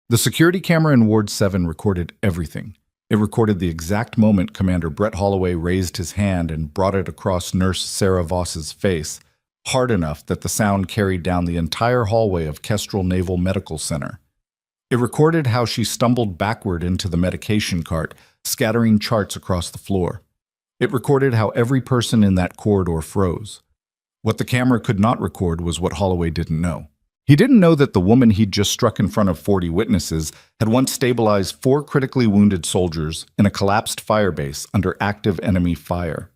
The security camera in Ward 7 recorded everything. It recorded the exact moment Commander Brett Holloway raised his hand and brought it across Nurse Sarah Voss's face, hard enough that the sound carried down the entire hallway of Kestrel Naval Medical Center. It recorded how she stumbled backward into the medication cart, scattering charts across the floor. It recorded how every person in that corridor froze. What the camera could not record was what Holloway didn't know. He didn't know that the woman he'd just struck in front of 40 witnesses had once stabilized 4 critically wounded soldiers in a collapsed firebase under active enemy fire.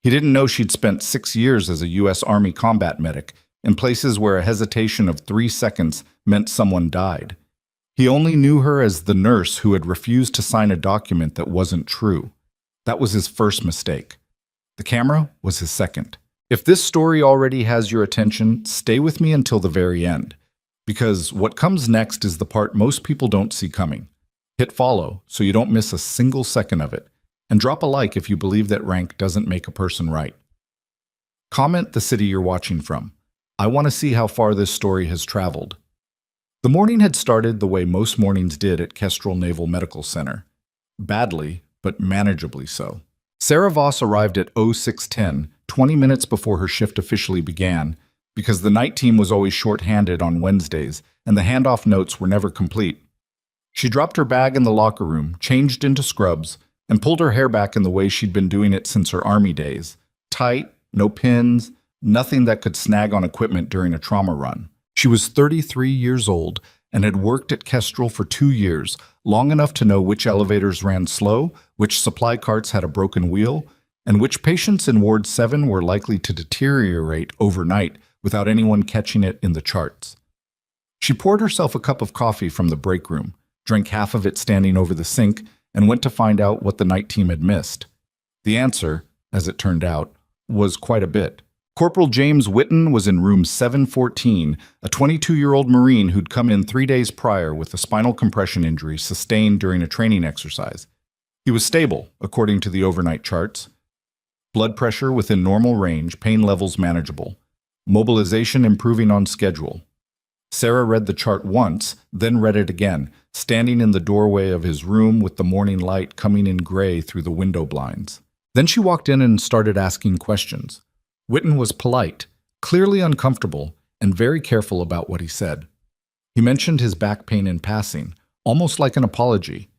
He didn't know she'd spent 6 years as a U.S. Army combat medic in places where a hesitation of 3 seconds meant someone died. He only knew her as the nurse who had refused to sign a document that wasn't true. That was his first mistake. The camera was his second. If this story already has your attention, stay with me until the very end, because what comes next is the part most people don't see coming. Hit follow so you don't miss a single second of it, and drop a like if you believe that rank doesn't make a person right. Comment the city you're watching from. I want to see how far this story has traveled. The morning had started the way most mornings did at Kestrel Naval Medical Center. Badly, but manageably so. Sarah Voss arrived at 0610, 20 minutes before her shift officially began, because the night team was always short-handed on Wednesdays, and the handoff notes were never complete. She dropped her bag in the locker room, changed into scrubs, and pulled her hair back in the way she'd been doing it since her Army days. Tight, no pins, nothing that could snag on equipment during a trauma run. She was 33 years old and had worked at Kestrel for 2 years, long enough to know which elevators ran slow, which supply carts had a broken wheel, and which patients in Ward 7 were likely to deteriorate overnight without anyone catching it in the charts. She poured herself a cup of coffee from the break room, drank half of it standing over the sink, and went to find out what the night team had missed. The answer, as it turned out, was quite a bit. Corporal James Witten was in room 714, a 22-year-old Marine who'd come in 3 days prior with a spinal compression injury sustained during a training exercise. He was stable, according to the overnight charts. Blood pressure within normal range, pain levels manageable. Mobilization improving on schedule. Sarah read the chart once, then read it again, standing in the doorway of his room with the morning light coming in gray through the window blinds. Then she walked in and started asking questions. Witten was polite, clearly uncomfortable, and very careful about what he said. He mentioned his back pain in passing, almost like an apology.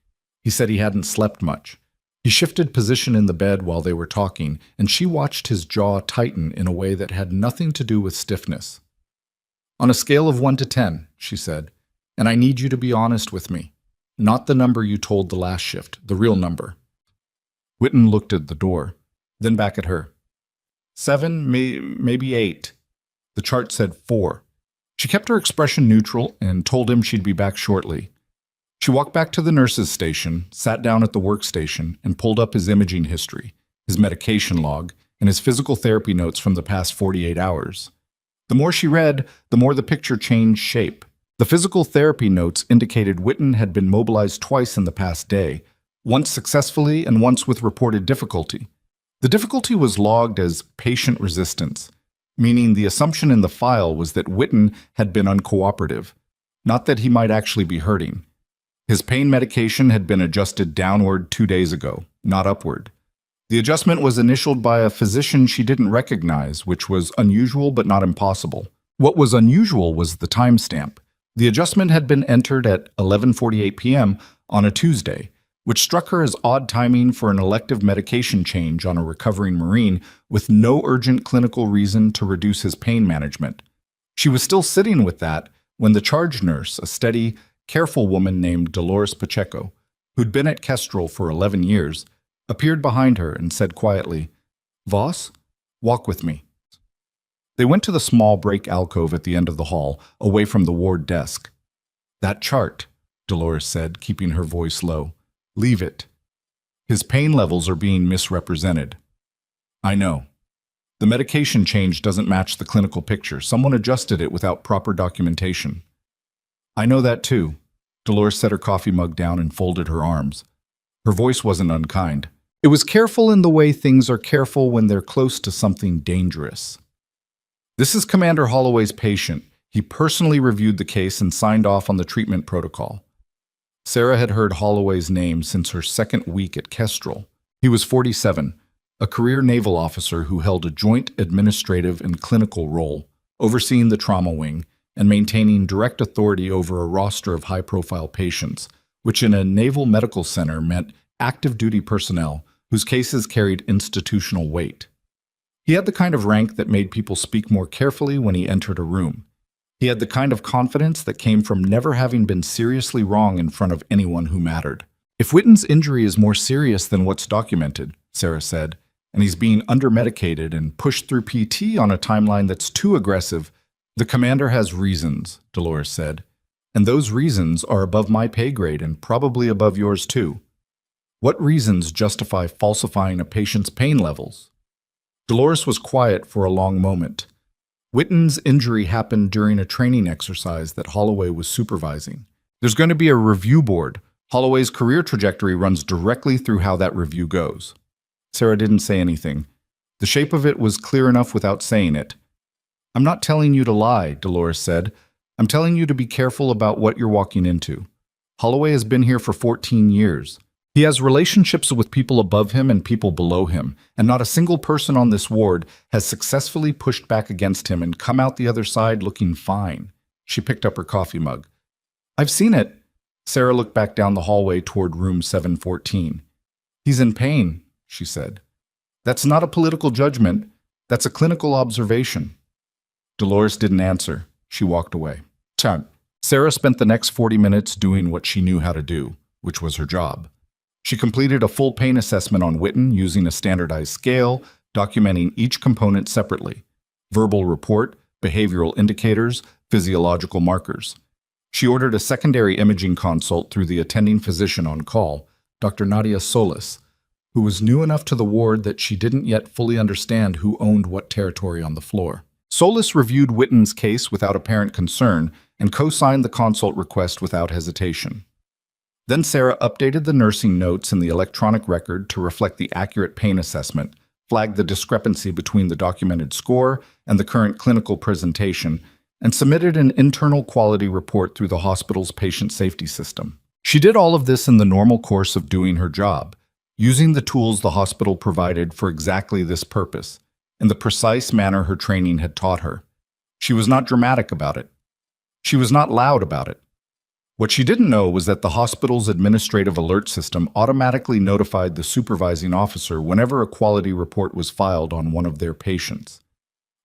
He said he hadn't slept much. He shifted position in the bed while they were talking, and she watched his jaw tighten in a way that had nothing to do with stiffness. "On a scale of 1 to 10, she said, "and I need you to be honest with me. Not the number you told the last shift, the real number." Witten looked at the door, then back at her. 7, maybe 8. The chart said 4. She kept her expression neutral and told him she'd be back shortly. She walked back to the nurse's station, sat down at the workstation, and pulled up his imaging history, his medication log, and his physical therapy notes from the past 48 hours. The more she read, the more the picture changed shape. The physical therapy notes indicated Witten had been mobilized twice in the past day, once successfully and once with reported difficulty. The difficulty was logged as patient resistance, meaning the assumption in the file was that Witten had been uncooperative, not that he might actually be hurting. His pain medication had been adjusted downward 2 days ago, not upward. The adjustment was initialed by a physician she didn't recognize, which was unusual but not impossible. What was unusual was the timestamp. The adjustment had been entered at 11:48 p.m. on a Tuesday, which struck her as odd timing for an elective medication change on a recovering Marine with no urgent clinical reason to reduce his pain management. She was still sitting with that when the charge nurse, a steady, careful woman named Dolores Pacheco, who'd been at Kestrel for 11 years, appeared behind her and said quietly, "Voss, walk with me." They went to the small break alcove at the end of the hall, away from the ward desk. "That chart," Dolores said, keeping her voice low. "Leave it. His pain levels are being misrepresented." "I know. The medication change doesn't match the clinical picture. Someone adjusted it without proper documentation." "I know that too." Dolores set her coffee mug down and folded her arms. Her voice wasn't unkind. It was careful in the way things are careful when they're close to something dangerous. "This is Commander Holloway's patient. He personally reviewed the case and signed off on the treatment protocol. Sarah had heard Holloway's name since her second week at Kestrel. He was 47, a career naval officer who held a joint administrative and clinical role, overseeing the trauma wing and maintaining direct authority over a roster of high-profile patients, which in a naval medical center meant active-duty personnel whose cases carried institutional weight. He had the kind of rank that made people speak more carefully when he entered a room. He had the kind of confidence that came from never having been seriously wrong in front of anyone who mattered. If Witten's injury is more serious than what's documented, Sarah said, and he's being under-medicated and pushed through PT on a timeline that's too aggressive, the commander has reasons, Dolores said, and those reasons are above my pay grade and probably above yours too. What reasons justify falsifying a patient's pain levels? Dolores was quiet for a long moment. Witten's injury happened during a training exercise that Holloway was supervising. There's going to be a review board. Holloway's career trajectory runs directly through how that review goes. Sarah didn't say anything. The shape of it was clear enough without saying it. I'm not telling you to lie, Dolores said. I'm telling you to be careful about what you're walking into. Holloway has been here for 14 years. He has relationships with people above him and people below him, and not a single person on this ward has successfully pushed back against him and come out the other side looking fine. She picked up her coffee mug. I've seen it. Sarah looked back down the hallway toward room 714. He's in pain, she said. That's not a political judgment. That's a clinical observation. Dolores didn't answer. She walked away. Sarah spent the next 40 minutes doing what she knew how to do, which was her job. She completed a full pain assessment on Witten using a standardized scale, documenting each component separately: verbal report, behavioral indicators, physiological markers. She ordered a secondary imaging consult through the attending physician on call, Dr. Nadia Solis, who was new enough to the ward that she didn't yet fully understand who owned what territory on the floor. Solis reviewed Witten's case without apparent concern and co-signed the consult request without hesitation. Then Sarah updated the nursing notes in the electronic record to reflect the accurate pain assessment, flagged the discrepancy between the documented score and the current clinical presentation, and submitted an internal quality report through the hospital's patient safety system. She did all of this in the normal course of doing her job, using the tools the hospital provided for exactly this purpose, in the precise manner her training had taught her. She was not dramatic about it. She was not loud about it. What she didn't know was that the hospital's administrative alert system automatically notified the supervising officer whenever a quality report was filed on one of their patients.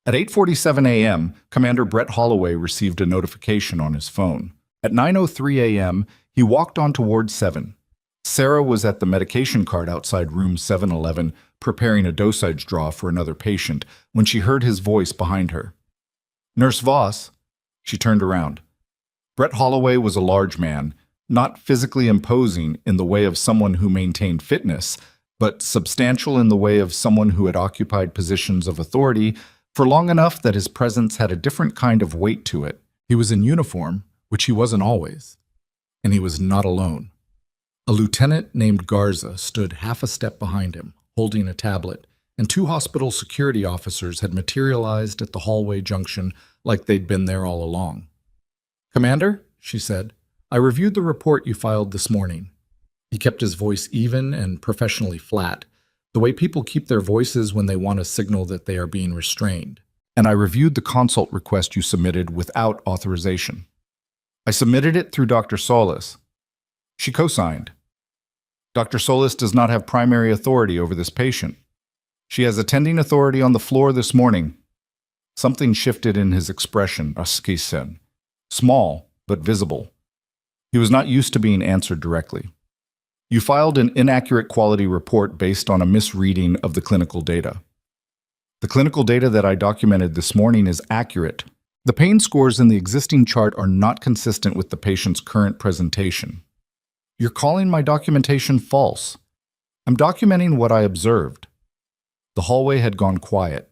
At 8:47 a.m., Commander Brett Holloway received a notification on his phone. At 9:03 a.m., he walked on to Ward 7. Sarah was at the medication cart outside room 711, preparing a dosage draw for another patient, when she heard his voice behind her. Nurse Voss. She turned around. Brett Holloway was a large man, not physically imposing in the way of someone who maintained fitness, but substantial in the way of someone who had occupied positions of authority for long enough that his presence had a different kind of weight to it. He was in uniform, which he wasn't always, and he was not alone. A lieutenant named Garza stood half a step behind him, holding a tablet, and 2 hospital security officers had materialized at the hallway junction like they'd been there all along. Commander, she said, I reviewed the report you filed this morning. He kept his voice even and professionally flat, the way people keep their voices when they want to signal that they are being restrained. And I reviewed the consult request you submitted without authorization. I submitted it through Dr. Solis. She co-signed. Dr. Solis does not have primary authority over this patient. She has attending authority on the floor this morning. Something shifted in his expression, Aski said. Small, but visible. He was not used to being answered directly. You filed an inaccurate quality report based on a misreading of the clinical data. The clinical data that I documented this morning is accurate. The pain scores in the existing chart are not consistent with the patient's current presentation. You're calling my documentation false. I'm documenting what I observed. The hallway had gone quiet.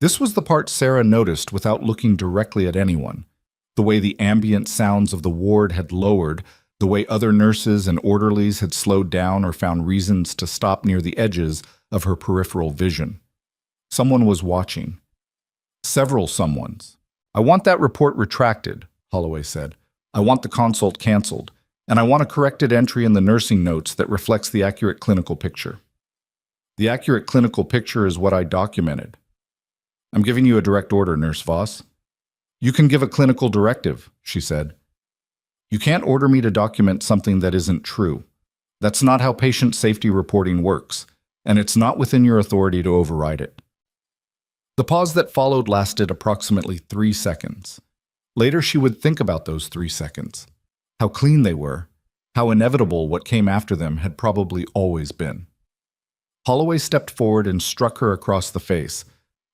This was the part Sarah noticed without looking directly at anyone. The way the ambient sounds of the ward had lowered, the way other nurses and orderlies had slowed down or found reasons to stop near the edges of her peripheral vision. Someone was watching. Several someones. I want that report retracted, Holloway said. I want the consult canceled. And I want a corrected entry in the nursing notes that reflects the accurate clinical picture. The accurate clinical picture is what I documented. I'm giving you a direct order, Nurse Voss. You can give a clinical directive, she said. You can't order me to document something that isn't true. That's not how patient safety reporting works, and it's not within your authority to override it. The pause that followed lasted approximately 3 seconds. Later, she would think about those 3 seconds. How clean they were, how inevitable what came after them had probably always been. Holloway stepped forward and struck her across the face.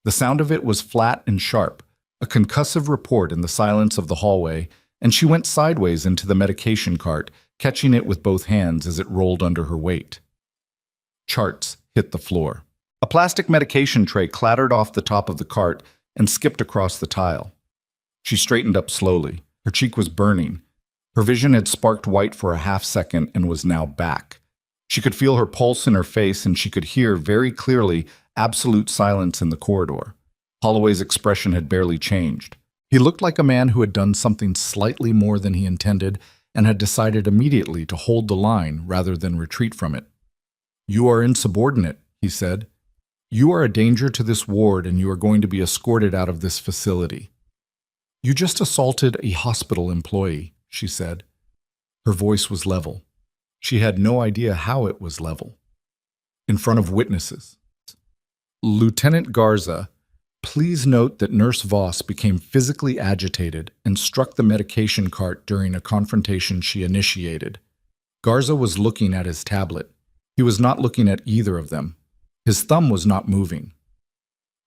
The sound of it was flat and sharp, a concussive report in the silence of the hallway, and she went sideways into the medication cart, catching it with both hands as it rolled under her weight. Charts hit the floor. A plastic medication tray clattered off the top of the cart and skipped across the tile. She straightened up slowly. Her cheek was burning. Her vision had sparked white for a half second and was now back. She could feel her pulse in her face, and she could hear very clearly absolute silence in the corridor. Holloway's expression had barely changed. He looked like a man who had done something slightly more than he intended and had decided immediately to hold the line rather than retreat from it. "You are insubordinate," he said. "You are a danger to this ward, and you are going to be escorted out of this facility." "You just assaulted a hospital employee," she said. Her voice was level. She had no idea how it was level. In front of witnesses. "Lieutenant Garza, please note that Nurse Voss became physically agitated and struck the medication cart during a confrontation she initiated." Garza was looking at his tablet. He was not looking at either of them. His thumb was not moving.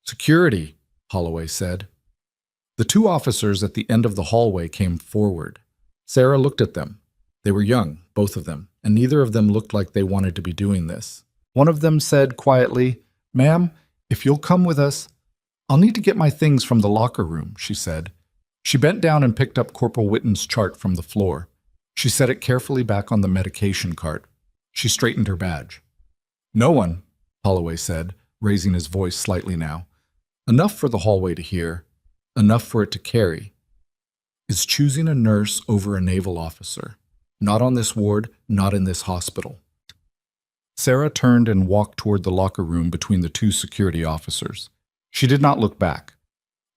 "Security," Holloway said. The 2 officers at the end of the hallway came forward. Sarah looked at them. They were young, both of them, and neither of them looked like they wanted to be doing this. One of them said quietly, "Ma'am, if you'll come with us—" "I'll need to get my things from the locker room," she said. She bent down and picked up Corporal Witten's chart from the floor. She set it carefully back on the medication cart. She straightened her badge. "No one," Holloway said, raising his voice slightly now, enough for the hallway to hear, enough for it to carry, "is choosing a nurse over a naval officer. Not on this ward, not in this hospital." Sarah turned and walked toward the locker room between the 2 security officers. She did not look back.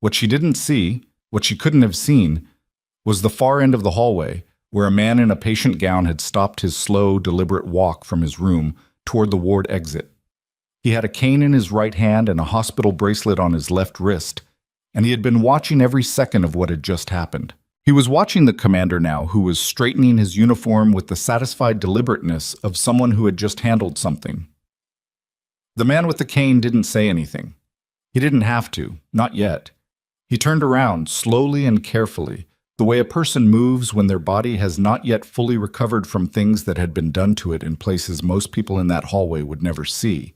What she didn't see, what she couldn't have seen, was the far end of the hallway, where a man in a patient gown had stopped his slow, deliberate walk from his room toward the ward exit. He had a cane in his right hand and a hospital bracelet on his left wrist, and he had been watching every second of what had just happened. He was watching the commander now, who was straightening his uniform with the satisfied deliberateness of someone who had just handled something. The man with the cane didn't say anything. He didn't have to, not yet. He turned around, slowly and carefully, the way a person moves when their body has not yet fully recovered from things that had been done to it in places most people in that hallway would never see,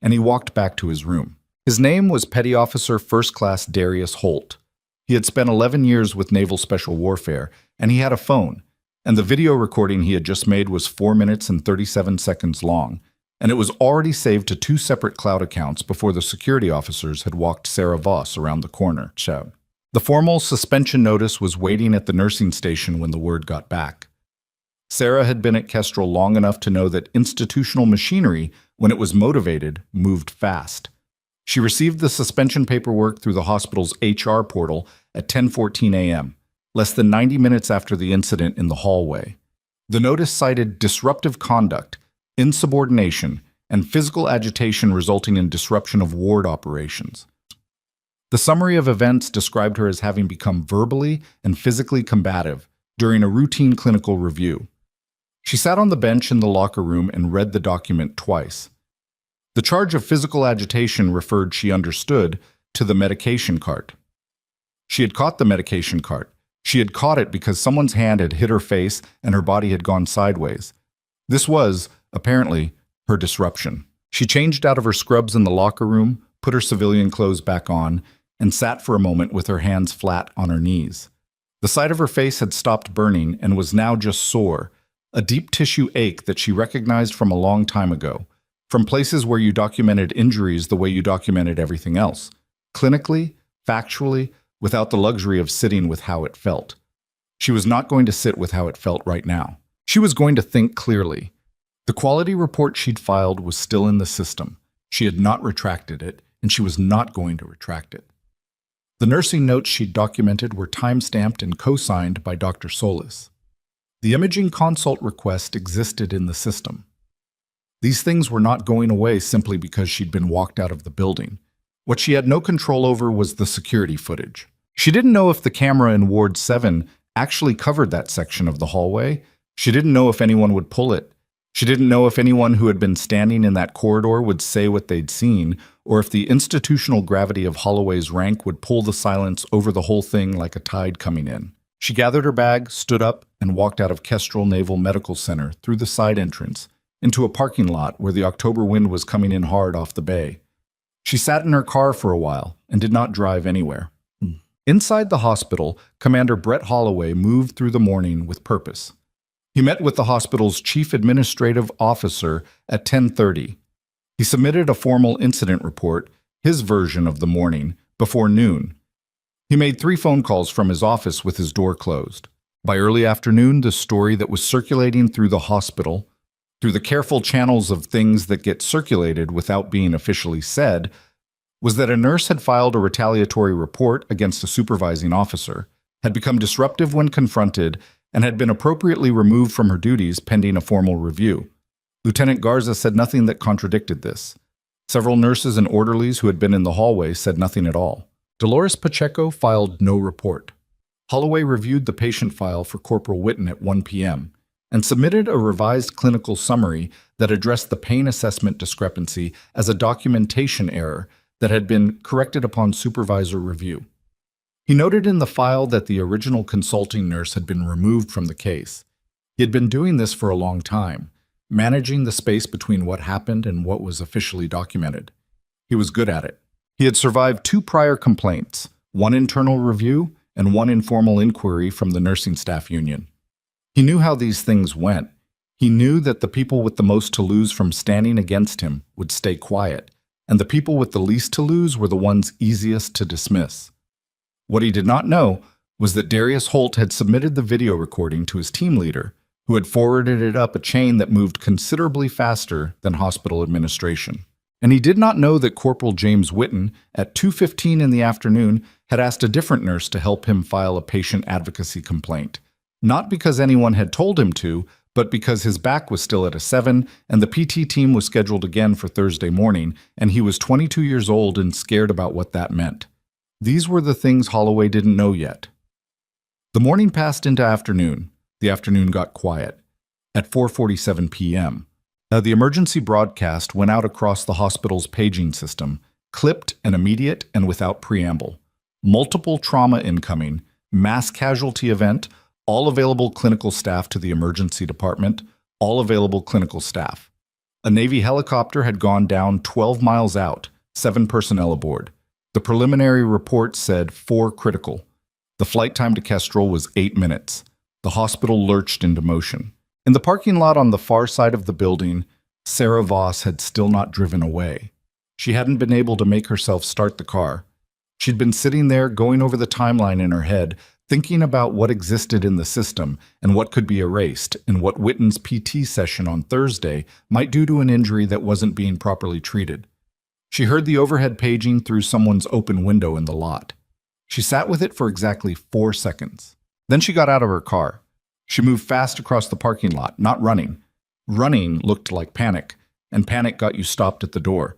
and he walked back to his room. His name was Petty Officer First Class Darius Holt. He had spent 11 years with Naval Special Warfare, and he had a phone, and the video recording he had just made was 4 minutes and 37 seconds long, and it was already saved to 2 separate cloud accounts before the security officers had walked Sarah Voss around the corner. The formal suspension notice was waiting at the nursing station when the word got back. Sarah had been at Kestrel long enough to know that institutional machinery, when it was motivated, moved fast. She received the suspension paperwork through the hospital's HR portal at 10:14 a.m., less than 90 minutes after the incident in the hallway. The notice cited disruptive conduct, insubordination, and physical agitation resulting in disruption of ward operations. The summary of events described her as having become verbally and physically combative during a routine clinical review. She sat on the bench in the locker room and read the document twice. The charge of physical agitation referred, she understood, to the medication cart. She had caught the medication cart. She had caught it because someone's hand had hit her face and her body had gone sideways. This was, apparently, her disruption. She changed out of her scrubs in the locker room, put her civilian clothes back on, and sat for a moment with her hands flat on her knees. The side of her face had stopped burning and was now just sore, a deep tissue ache that she recognized from a long time ago, from places where you documented injuries the way you documented everything else, clinically, factually, without the luxury of sitting with how it felt. She was not going to sit with how it felt right now. She was going to think clearly. The quality report she'd filed was still in the system. She had not retracted it, and she was not going to retract it. The nursing notes she'd documented were time-stamped and co-signed by Dr. Solis. The imaging consult request existed in the system. These things were not going away simply because she'd been walked out of the building. What she had no control over was the security footage. She didn't know if the camera in Ward 7 actually covered that section of the hallway. She didn't know if anyone would pull it. She didn't know if anyone who had been standing in that corridor would say what they'd seen, or if the institutional gravity of Holloway's rank would pull the silence over the whole thing like a tide coming in. She gathered her bag, stood up, and walked out of Kestrel Naval Medical Center through the side entrance into a parking lot where the October wind was coming in hard off the bay. She sat in her car for a while and did not drive anywhere. Inside the hospital, Commander Brett Holloway moved through the morning with purpose. He met with the hospital's chief administrative officer at 10:30. He submitted a formal incident report, his version of the morning, before noon. He made 3 phone calls from his office with his door closed. By early afternoon, the story that was circulating through the hospital, through the careful channels of things that get circulated without being officially said, was that a nurse had filed a retaliatory report against a supervising officer, had become disruptive when confronted, and had been appropriately removed from her duties pending a formal review. Lieutenant Garza said nothing that contradicted this. Several nurses and orderlies who had been in the hallway said nothing at all. Dolores Pacheco filed no report. Holloway reviewed the patient file for Corporal Witten at 1 p.m. and submitted a revised clinical summary that addressed the pain assessment discrepancy as a documentation error that had been corrected upon supervisor review. He noted in the file that the original consulting nurse had been removed from the case. He had been doing this for a long time, managing the space between what happened and what was officially documented. He was good at it. He had survived 2 prior complaints, 1 internal review and 1 informal inquiry from the nursing staff union. He knew how these things went. He knew that the people with the most to lose from standing against him would stay quiet, and the people with the least to lose were the ones easiest to dismiss. What he did not know was that Darius Holt had submitted the video recording to his team leader, who had forwarded it up a chain that moved considerably faster than hospital administration. And he did not know that Corporal James Witten, at 2:15 in the afternoon, had asked a different nurse to help him file a patient advocacy complaint. Not because anyone had told him to, but because his back was still at a 7, and the PT team was scheduled again for Thursday morning, and he was 22 years old and scared about what that meant. These were the things Holloway didn't know yet. The morning passed into afternoon. The afternoon got quiet. At 4:47 p.m., the emergency broadcast went out across the hospital's paging system, clipped and immediate and without preamble. Multiple trauma incoming, mass casualty event, all available clinical staff to the emergency department, all available clinical staff. A Navy helicopter had gone down 12 miles out, 7 personnel aboard. The preliminary report said 4 critical. The flight time to Kestrel was 8 minutes. The hospital lurched into motion. In the parking lot on the far side of the building, Sarah Voss had still not driven away. She hadn't been able to make herself start the car. She'd been sitting there going over the timeline in her head, thinking about what existed in the system and what could be erased, and what Witten's PT session on Thursday might do to an injury that wasn't being properly treated. She heard the overhead paging through someone's open window in the lot. She sat with it for exactly 4 seconds. Then she got out of her car. She moved fast across the parking lot, not running. Running looked like panic, and panic got you stopped at the door.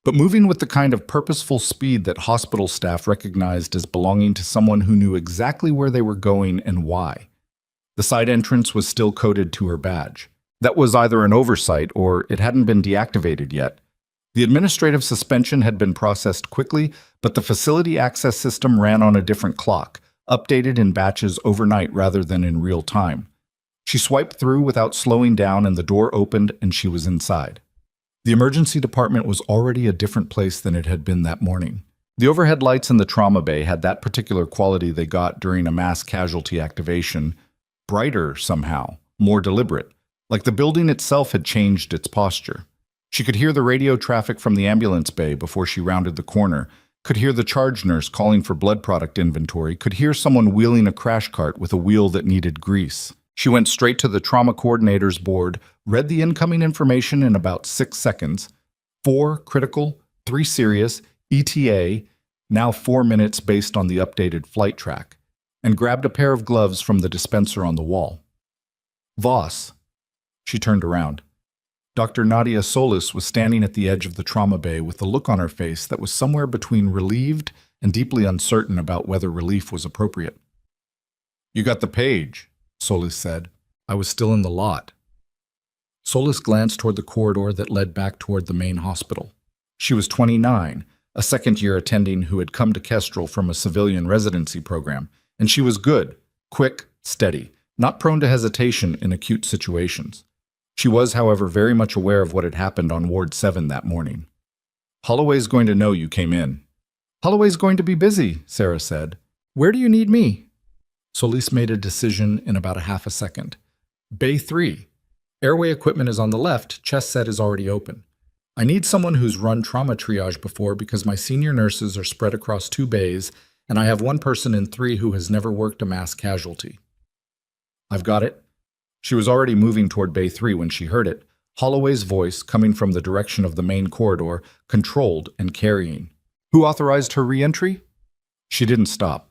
But moving with the kind of purposeful speed that hospital staff recognized as belonging to someone who knew exactly where they were going and why. The side entrance was still coded to her badge. That was either an oversight or it hadn't been deactivated yet. The administrative suspension had been processed quickly, but the facility access system ran on a different clock, updated in batches overnight rather than in real time. She swiped through without slowing down and the door opened and she was inside. The emergency department was already a different place than it had been that morning. The overhead lights in the trauma bay had that particular quality they got during a mass casualty activation, brighter somehow, more deliberate, like the building itself had changed its posture. She could hear the radio traffic from the ambulance bay before she rounded the corner, could hear the charge nurse calling for blood product inventory, could hear someone wheeling a crash cart with a wheel that needed grease. She went straight to the trauma coordinator's board, read the incoming information in about 6 seconds. 4 critical, 3 serious, ETA, now 4 minutes based on the updated flight track, and grabbed a pair of gloves from the dispenser on the wall. Voss. She turned around. Dr. Nadia Solis was standing at the edge of the trauma bay with a look on her face that was somewhere between relieved and deeply uncertain about whether relief was appropriate. "You got the page," Solis said. "I was still in the lot." Solis glanced toward the corridor that led back toward the main hospital. She was 29, a second-year attending who had come to Kestrel from a civilian residency program, and she was good, quick, steady, not prone to hesitation in acute situations. She was, however, very much aware of what had happened on Ward 7 that morning. "Holloway's going to know you came in." "Holloway's going to be busy," Sarah said. "Where do you need me?" Solis made a decision in about a half a second. "Bay 3. Airway equipment is on the left, chest set is already open. I need someone who's run trauma triage before because my senior nurses are spread across 2 bays, and I have one person in 3 who has never worked a mass casualty." "I've got it." She was already moving toward Bay 3 when she heard it, Holloway's voice coming from the direction of the main corridor, controlled and carrying. "Who authorized her re-entry?" She didn't stop.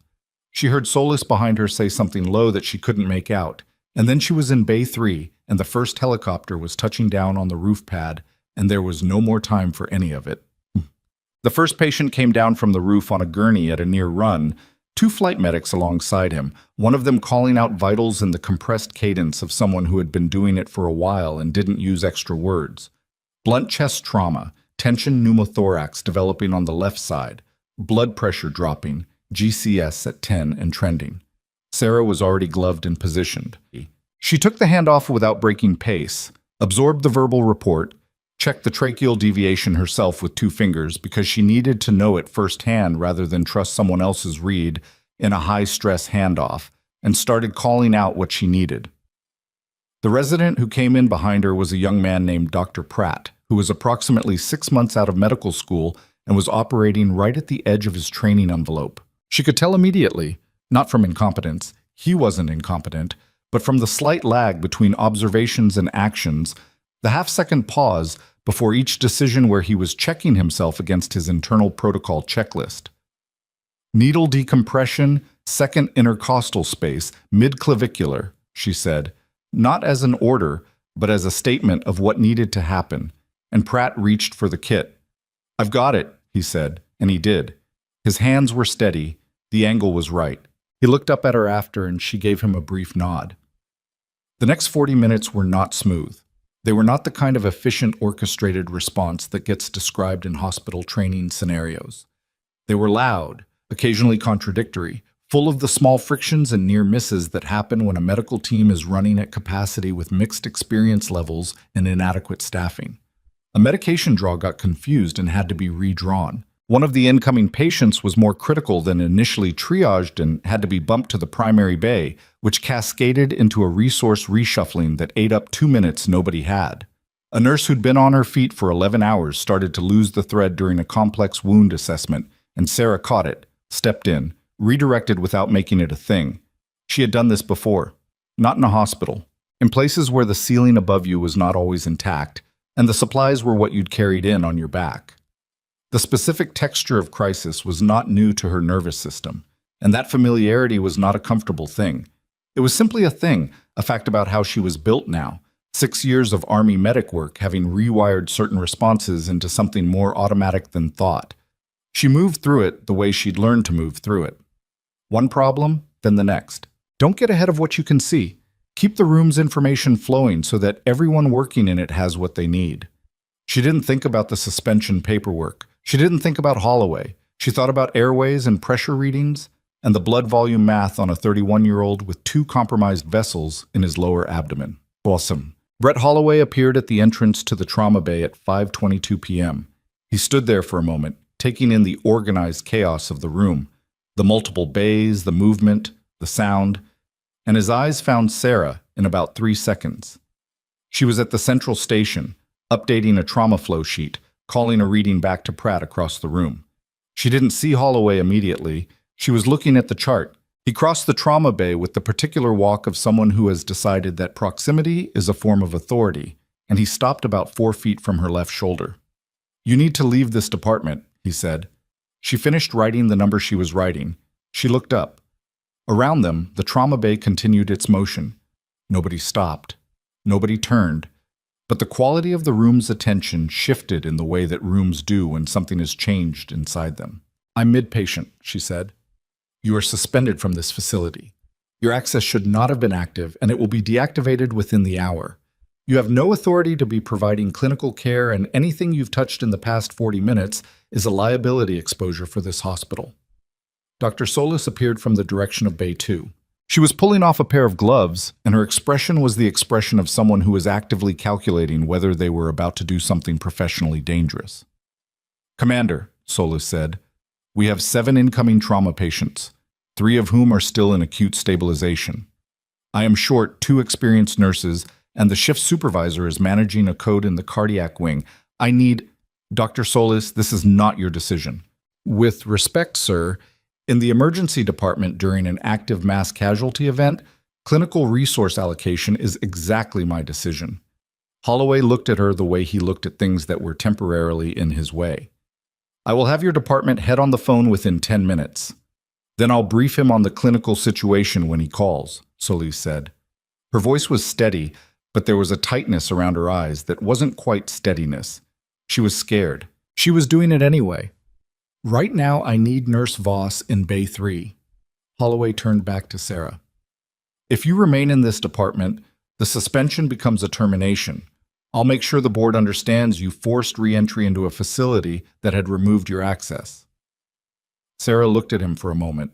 She heard Solis behind her say something low that she couldn't make out, and then she was in Bay 3, and the first helicopter was touching down on the roof pad, and there was no more time for any of it. The first patient came down from the roof on a gurney at a near run, 2 flight medics alongside him, one of them calling out vitals in the compressed cadence of someone who had been doing it for a while and didn't use extra words. Blunt chest trauma, tension pneumothorax developing on the left side, blood pressure dropping, GCS at 10 and trending. Sarah was already gloved and positioned. She took the handoff without breaking pace, absorbed the verbal report, checked the tracheal deviation herself with 2 fingers because she needed to know it firsthand rather than trust someone else's read in a high-stress handoff, and started calling out what she needed. The resident who came in behind her was a young man named Dr. Pratt, who was approximately 6 months out of medical school and was operating right at the edge of his training envelope. She could tell immediately, not from incompetence, he wasn't incompetent, but from the slight lag between observations and actions, the half-second pause before each decision where he was checking himself against his internal protocol checklist. "Needle decompression, second intercostal space, mid-clavicular," she said, not as an order, but as a statement of what needed to happen, and Pratt reached for the kit. "I've got it," he said, and he did. His hands were steady, the angle was right. He looked up at her after, and she gave him a brief nod. The next 40 minutes were not smooth. They were not the kind of efficient orchestrated response that gets described in hospital training scenarios. They were loud, occasionally contradictory, full of the small frictions and near misses that happen when a medical team is running at capacity with mixed experience levels and inadequate staffing. A medication draw got confused and had to be redrawn. One of the incoming patients was more critical than initially triaged and had to be bumped to the primary bay, which cascaded into a resource reshuffling that ate up 2 minutes nobody had. A nurse who'd been on her feet for 11 hours started to lose the thread during a complex wound assessment, and Sarah caught it, stepped in, redirected without making it a thing. She had done this before. Not in a hospital. In places where the ceiling above you was not always intact, and the supplies were what you'd carried in on your back. The specific texture of crisis was not new to her nervous system, and that familiarity was not a comfortable thing. It was simply a thing, a fact about how she was built now, 6 years of Army medic work having rewired certain responses into something more automatic than thought. She moved through it the way she'd learned to move through it. One problem, then the next. Don't get ahead of what you can see. Keep the room's information flowing so that everyone working in it has what they need. She didn't think about the suspension paperwork. She didn't think about Holloway. She thought about airways and pressure readings and the blood volume math on a 31-year-old with 2 compromised vessels in his lower abdomen. Awesome. Brett Holloway appeared at the entrance to the trauma bay at 5:22 p.m. He stood there for a moment, taking in the organized chaos of the room, the multiple bays, the movement, the sound, and his eyes found Sarah in about 3 seconds. She was at the central station, updating a trauma flow sheet, calling a reading back to Pratt across the room. She didn't see Holloway immediately. She was looking at the chart, He crossed the trauma bay with the particular walk of someone who has decided that proximity is a form of authority, and he stopped about 4 feet from her left shoulder. "You need to leave this department," he said. She finished writing the number she was writing. She looked up. Around them, the trauma bay continued its motion. Nobody stopped. Nobody turned. But the quality of the room's attention shifted in the way that rooms do when something has changed inside them. "I'm mid-patient," she said. "You are suspended from this facility. Your access should not have been active, and it will be deactivated within the hour. You have no authority to be providing clinical care, and anything you've touched in the past 40 minutes is a liability exposure for this hospital." Dr. Solis appeared from the direction of Bay 2. She was pulling off a pair of gloves, and her expression was the expression of someone who was actively calculating whether they were about to do something professionally dangerous. "Commander," Solis said, "we have 7 incoming trauma patients, 3 of whom are still in acute stabilization. I am short 2 experienced nurses, and the shift supervisor is managing a code in the cardiac wing. I need—" "Dr. Solis, this is not your decision." "With respect, sir, in the emergency department during an active mass casualty event, clinical resource allocation is exactly my decision." Holloway looked at her the way he looked at things that were temporarily in his way. "I will have your department head on the phone within 10 minutes. Then I'll brief him on the clinical situation when he calls," Solis said. Her voice was steady, but there was a tightness around her eyes that wasn't quite steadiness. She was scared. She was doing it anyway. "Right now, I need Nurse Voss in Bay 3. Holloway turned back to Sarah. "If you remain in this department, the suspension becomes a termination. I'll make sure the board understands you forced re-entry into a facility that had removed your access." Sarah looked at him for a moment.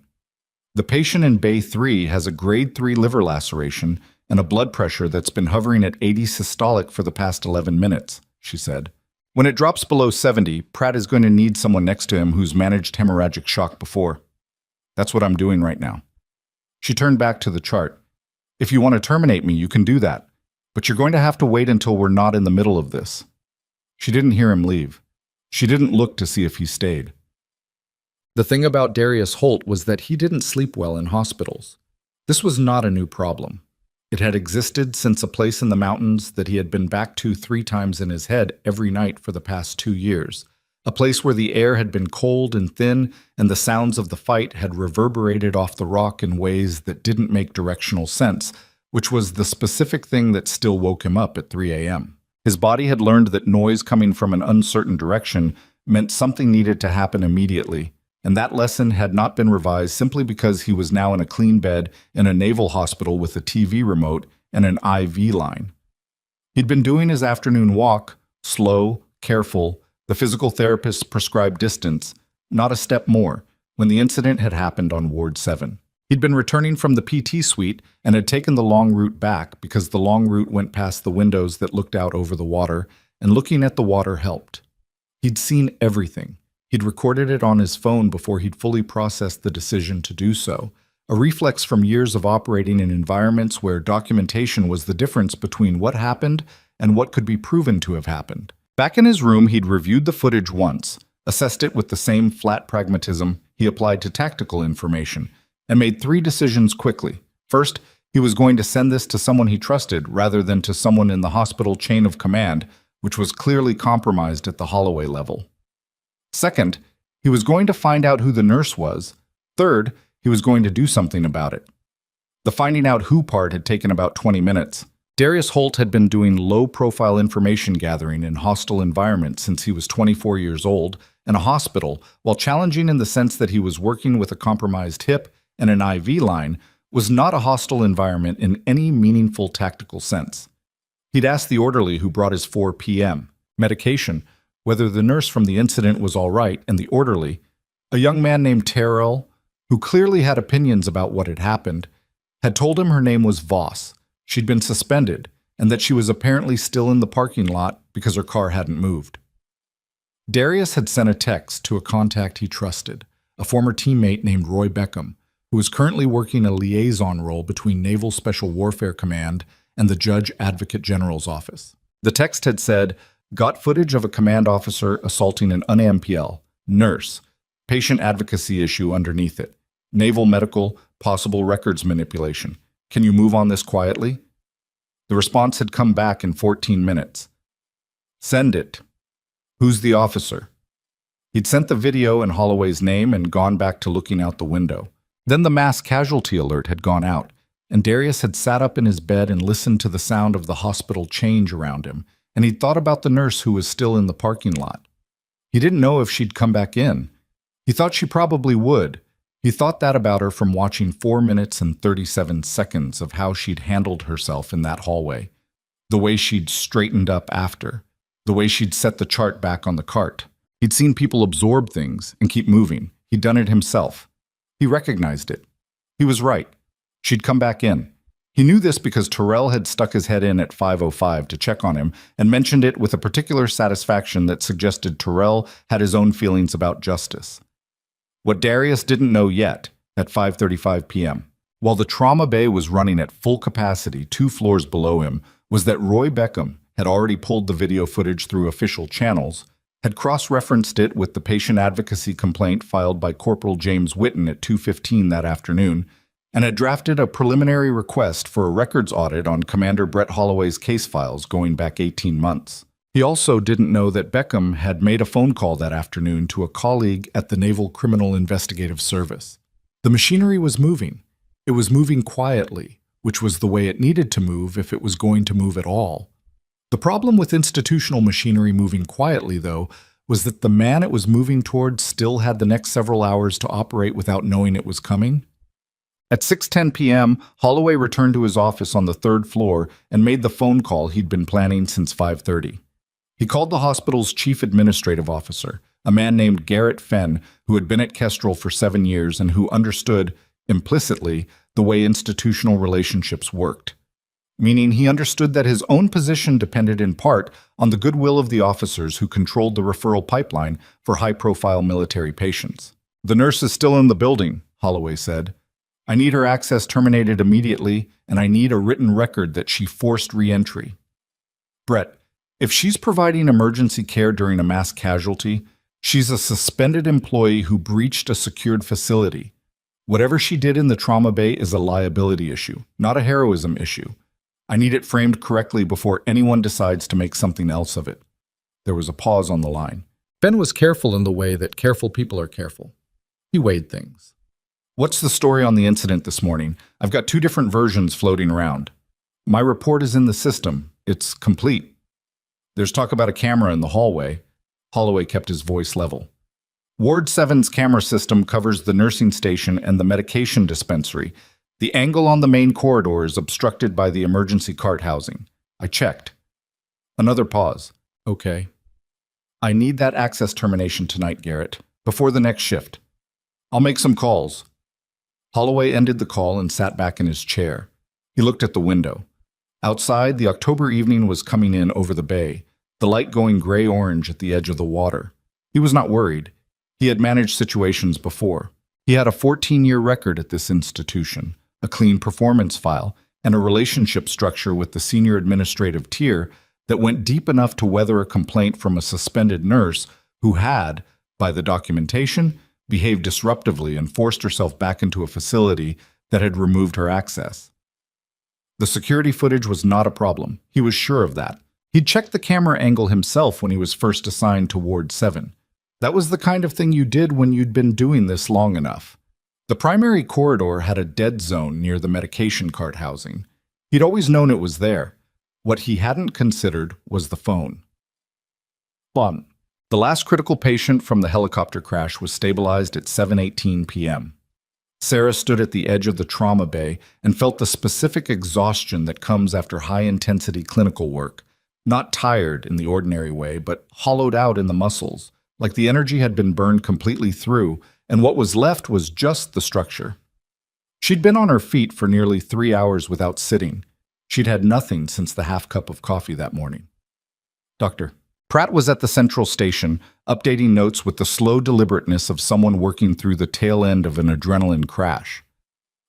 "The patient in Bay 3 has a grade 3 liver laceration and a blood pressure that's been hovering at 80 systolic for the past 11 minutes, she said. "When it drops below 70, Pratt is going to need someone next to him who's managed hemorrhagic shock before. That's what I'm doing right now." She turned back to the chart. "If you want to terminate me, you can do that, but you're going to have to wait until we're not in the middle of this." She didn't hear him leave. She didn't look to see if he stayed. The thing about Darius Holt was that he didn't sleep well in hospitals. This was not a new problem. It had existed since a place in the mountains that he had been back to 3 times in his head every night for the past 2 years, a place where the air had been cold and thin and the sounds of the fight had reverberated off the rock in ways that didn't make directional sense, which was the specific thing that still woke him up at 3 a.m. His body had learned that noise coming from an uncertain direction meant something needed to happen immediately, and that lesson had not been revised simply because he was now in a clean bed in a naval hospital with a TV remote and an IV line. He'd been doing his afternoon walk, slow, careful, the physical therapist's prescribed distance, not a step more, when the incident had happened on Ward 7. He'd been returning from the PT suite and had taken the long route back because the long route went past the windows that looked out over the water, and looking at the water helped. He'd seen everything. He'd recorded it on his phone before he'd fully processed the decision to do so, a reflex from years of operating in environments where documentation was the difference between what happened and what could be proven to have happened. Back in his room, he'd reviewed the footage once, assessed it with the same flat pragmatism he applied to tactical information, and made 3 decisions quickly. First, he was going to send this to someone he trusted rather than to someone in the hospital chain of command, which was clearly compromised at the Holloway level. Second, he was going to find out who the nurse was. Third, he was going to do something about it. The finding out who part had taken about 20 minutes. Darius Holt had been doing low-profile information gathering in hostile environments since he was 24 years old, and a hospital, while challenging in the sense that he was working with a compromised hip and an IV line, was not a hostile environment in any meaningful tactical sense. He'd asked the orderly who brought his 4 p.m. medication whether the nurse from the incident was all right, and the orderly, a young man named Terrell, who clearly had opinions about what had happened, had told him her name was Voss, she'd been suspended, and that she was apparently still in the parking lot because her car hadn't moved. Darius had sent a text to a contact he trusted, a former teammate named Roy Beckham, who was currently working a liaison role between Naval Special Warfare Command and the Judge Advocate General's office. The text had said, "Got footage of a command officer assaulting an un-MPL, nurse, patient advocacy issue underneath it. Naval medical, possible records manipulation. Can you move on this quietly? The response had come back in 14 minutes. Send it. Who's the officer? He'd sent the video and Holloway's name and gone back to looking out the window. Then the mass casualty alert had gone out, and Darius had sat up in his bed and listened to the sound of the hospital change around him, and he'd thought about the nurse who was still in the parking lot. He didn't know if she'd come back in. He thought she probably would. He thought that about her from watching 4 minutes and 37 seconds of how she'd handled herself in that hallway, the way she'd straightened up after, the way she'd set the chart back on the cart. He'd seen people absorb things and keep moving. He'd done it himself. He recognized it. He was right. She'd come back in. He knew this because Terrell had stuck his head in at 5:05 to check on him and mentioned it with a particular satisfaction that suggested Terrell had his own feelings about justice. What Darius didn't know yet, at 5:35 p.m., while the trauma bay was running at full capacity 2 floors below him, was that Roy Beckham had already pulled the video footage through official channels, had cross-referenced it with the patient advocacy complaint filed by Corporal James Whitten at 2:15 that afternoon, and had drafted a preliminary request for a records audit on Commander Brett Holloway's case files going back 18 months. He also didn't know that Beckham had made a phone call that afternoon to a colleague at the Naval Criminal Investigative Service. The machinery was moving. It was moving quietly, which was the way it needed to move if it was going to move at all. The problem with institutional machinery moving quietly, though, was that the man it was moving toward still had the next several hours to operate without knowing it was coming. At 6:10 p.m., Holloway returned to his office on the 3rd floor and made the phone call he'd been planning since 5:30. He called the hospital's chief administrative officer, a man named Garrett Fenn, who had been at Kestrel for 7 years and who understood, implicitly, the way institutional relationships worked. Meaning he understood that his own position depended in part on the goodwill of the officers who controlled the referral pipeline for high-profile military patients. "The nurse is still in the building," Holloway said. "I need her access terminated immediately, and I need a written record that she forced re-entry." "Brett, if she's providing emergency care during a mass casualty, she's a suspended employee who breached a secured facility. Whatever she did in the trauma bay is a liability issue, not a heroism issue. I need it framed correctly before anyone decides to make something else of it." There was a pause on the line. Ben was careful in the way that careful people are careful. He weighed things. "What's the story on the incident this morning? I've got 2 different versions floating around. My report is in the system. It's complete. There's talk about a camera in the hallway." Holloway kept his voice level. "Ward 7's camera system covers the nursing station and the medication dispensary. The angle on the main corridor is obstructed by the emergency cart housing. I checked." Another pause. "Okay. I need that access termination tonight, Garrett, before the next shift. I'll make some calls." Holloway ended the call and sat back in his chair. He looked at the window. Outside, the October evening was coming in over the bay, the light going gray-orange at the edge of the water. He was not worried. He had managed situations before. He had a 14-year record at this institution, a clean performance file, and a relationship structure with the senior administrative tier that went deep enough to weather a complaint from a suspended nurse who had, by the documentation, behaved disruptively and forced herself back into a facility that had removed her access. The security footage was not a problem. He was sure of that. He'd checked the camera angle himself when he was first assigned to Ward 7. That was the kind of thing you did when you'd been doing this long enough. The primary corridor had a dead zone near the medication cart housing. He'd always known it was there. What he hadn't considered was the phone. Plum. The last critical patient from the helicopter crash was stabilized at 7:18 p.m. Sarah stood at the edge of the trauma bay and felt the specific exhaustion that comes after high-intensity clinical work, not tired in the ordinary way, but hollowed out in the muscles, like the energy had been burned completely through, and what was left was just the structure. She'd been on her feet for nearly 3 hours without sitting. She'd had nothing since the half cup of coffee that morning. "Doctor." Pratt was at the central station, updating notes with the slow deliberateness of someone working through the tail end of an adrenaline crash.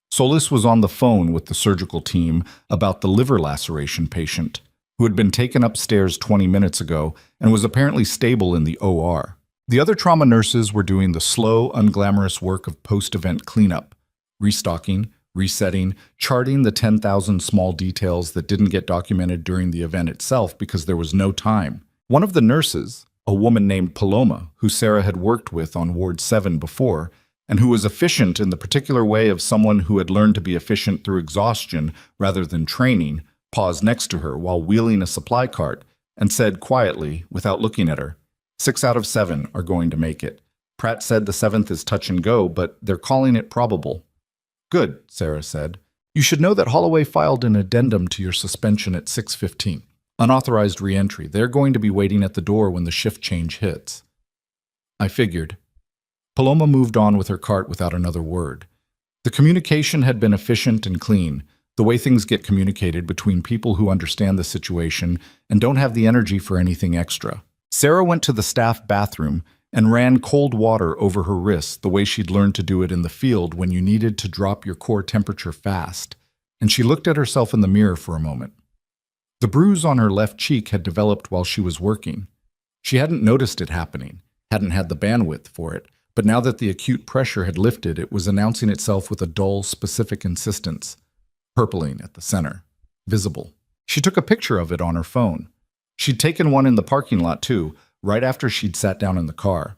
Solis was on the phone with the surgical team about the liver laceration patient, who had been taken upstairs 20 minutes ago and was apparently stable in the OR. The other trauma nurses were doing the slow, unglamorous work of post-event cleanup, restocking, resetting, charting the 10,000 small details that didn't get documented during the event itself because there was no time. One of the nurses, a woman named Paloma, who Sarah had worked with on Ward 7 before, and who was efficient in the particular way of someone who had learned to be efficient through exhaustion rather than training, paused next to her while wheeling a supply cart and said quietly, without looking at her, 6 out of 7 are going to make it. Pratt said the 7th is touch and go, but they're calling it probable. Good, Sarah said. You should know that Holloway filed an addendum to your suspension at 6:15. Unauthorized re-entry. They're going to be waiting at the door when the shift change hits. I figured. Paloma moved on with her cart without another word. The communication had been efficient and clean, the way things get communicated between people who understand the situation and don't have the energy for anything extra. Sarah went to the staff bathroom and ran cold water over her wrists the way she'd learned to do it in the field when you needed to drop your core temperature fast, and she looked at herself in the mirror for a moment. The bruise on her left cheek had developed while she was working. She hadn't noticed it happening, hadn't had the bandwidth for it, but now that the acute pressure had lifted, it was announcing itself with a dull, specific insistence, purpling at the center, visible. She took a picture of it on her phone. She'd taken one in the parking lot too, right after she'd sat down in the car.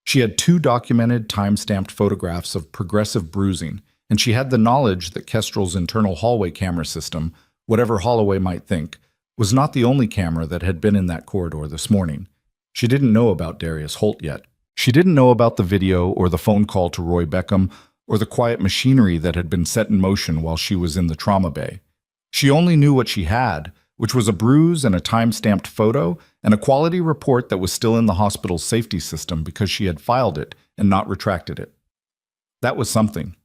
She had 2 documented, time-stamped photographs of progressive bruising, and she had the knowledge that Kestrel's internal hallway camera system, whatever Holloway might think, was not the only camera that had been in that corridor this morning. She didn't know about Darius Holt yet. She didn't know about the video or the phone call to Roy Beckham or the quiet machinery that had been set in motion while she was in the trauma bay. She only knew what she had, which was a bruise and a time-stamped photo and a quality report that was still in the hospital's safety system because she had filed it and not retracted it. That was something.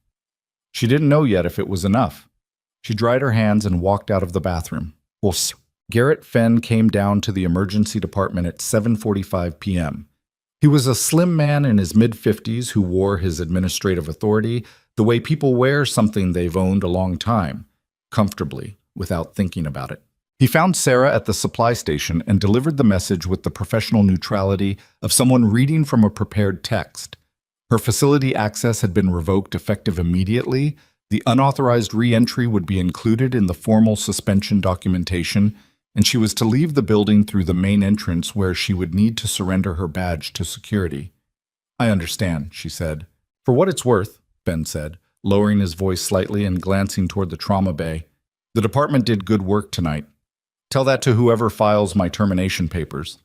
She didn't know yet if it was enough. She dried her hands and walked out of the bathroom. Garrett Fenn came down to the emergency department at 7:45 p.m. He was a slim man in his mid-50s who wore his administrative authority the way people wear something they've owned a long time, comfortably, without thinking about it. He found Sarah at the supply station and delivered the message with the professional neutrality of someone reading from a prepared text. Her facility access had been revoked effective immediately. The unauthorized re-entry would be included in the formal suspension documentation, and she was to leave the building through the main entrance where she would need to surrender her badge to security. I understand, she said. For what it's worth, Ben said, lowering his voice slightly and glancing toward the trauma bay. The department did good work tonight. Tell that to whoever files my termination papers.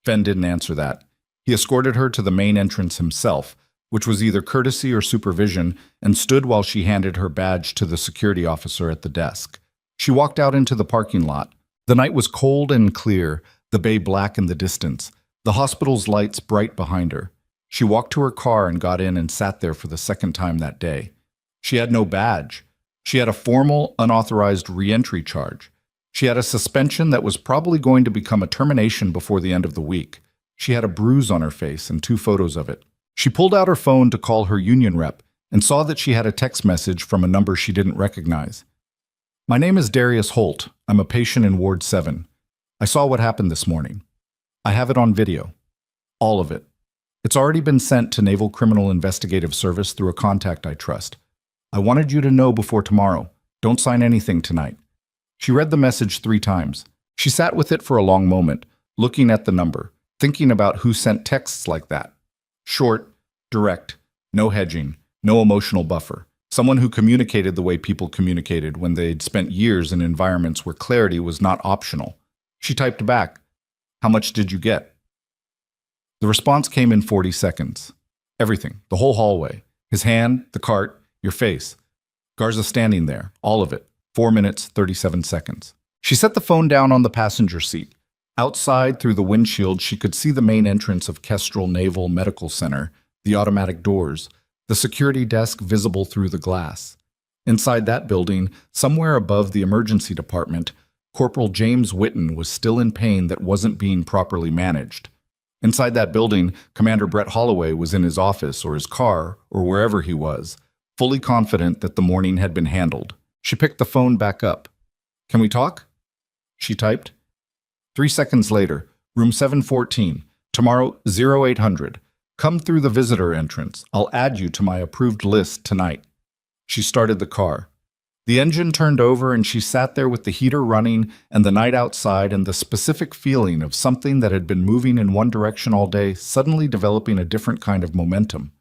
Fenn didn't answer that. He escorted her to the main entrance himself, which was either courtesy or supervision, and stood while she handed her badge to the security officer at the desk. She walked out into the parking lot. The night was cold and clear, the bay black in the distance, the hospital's lights bright behind her. She walked to her car and got in and sat there for the second time that day. She had no badge. She had a formal, unauthorized re-entry charge. She had a suspension that was probably going to become a termination before the end of the week. She had a bruise on her face and 2 photos of it. She pulled out her phone to call her union rep and saw that she had a text message from a number she didn't recognize. My name is Darius Holt. I'm a patient in Ward 7. I saw what happened this morning. I have it on video. All of it. It's already been sent to Naval Criminal Investigative Service through a contact I trust. I wanted you to know before tomorrow. Don't sign anything tonight. She read the message 3 times. She sat with it for a long moment, looking at the number, thinking about who sent texts like that. Short, direct, no hedging, no emotional buffer. Someone who communicated the way people communicated when they'd spent years in environments where clarity was not optional. She typed back, "How much did you get?" The response came in 40 seconds. Everything, the whole hallway. His hand, the cart, your face. Garza standing there, all of it. 4 minutes, 37 seconds. She set the phone down on the passenger seat. Outside, through the windshield, she could see the main entrance of Kestrel Naval Medical Center, the automatic doors, the security desk visible through the glass. Inside that building, somewhere above the emergency department, Corporal James Witten was still in pain that wasn't being properly managed. Inside that building, Commander Brett Holloway was in his office or his car or wherever he was, fully confident that the morning had been handled. She picked the phone back up. "Can we talk?" She typed. 3 seconds later, room 714, Tomorrow, 0800. Come through the visitor entrance. I'll add you to my approved list tonight. She started the car. The engine turned over and she sat there with the heater running and the night outside and the specific feeling of something that had been moving in one direction all day suddenly developing a different kind of momentum.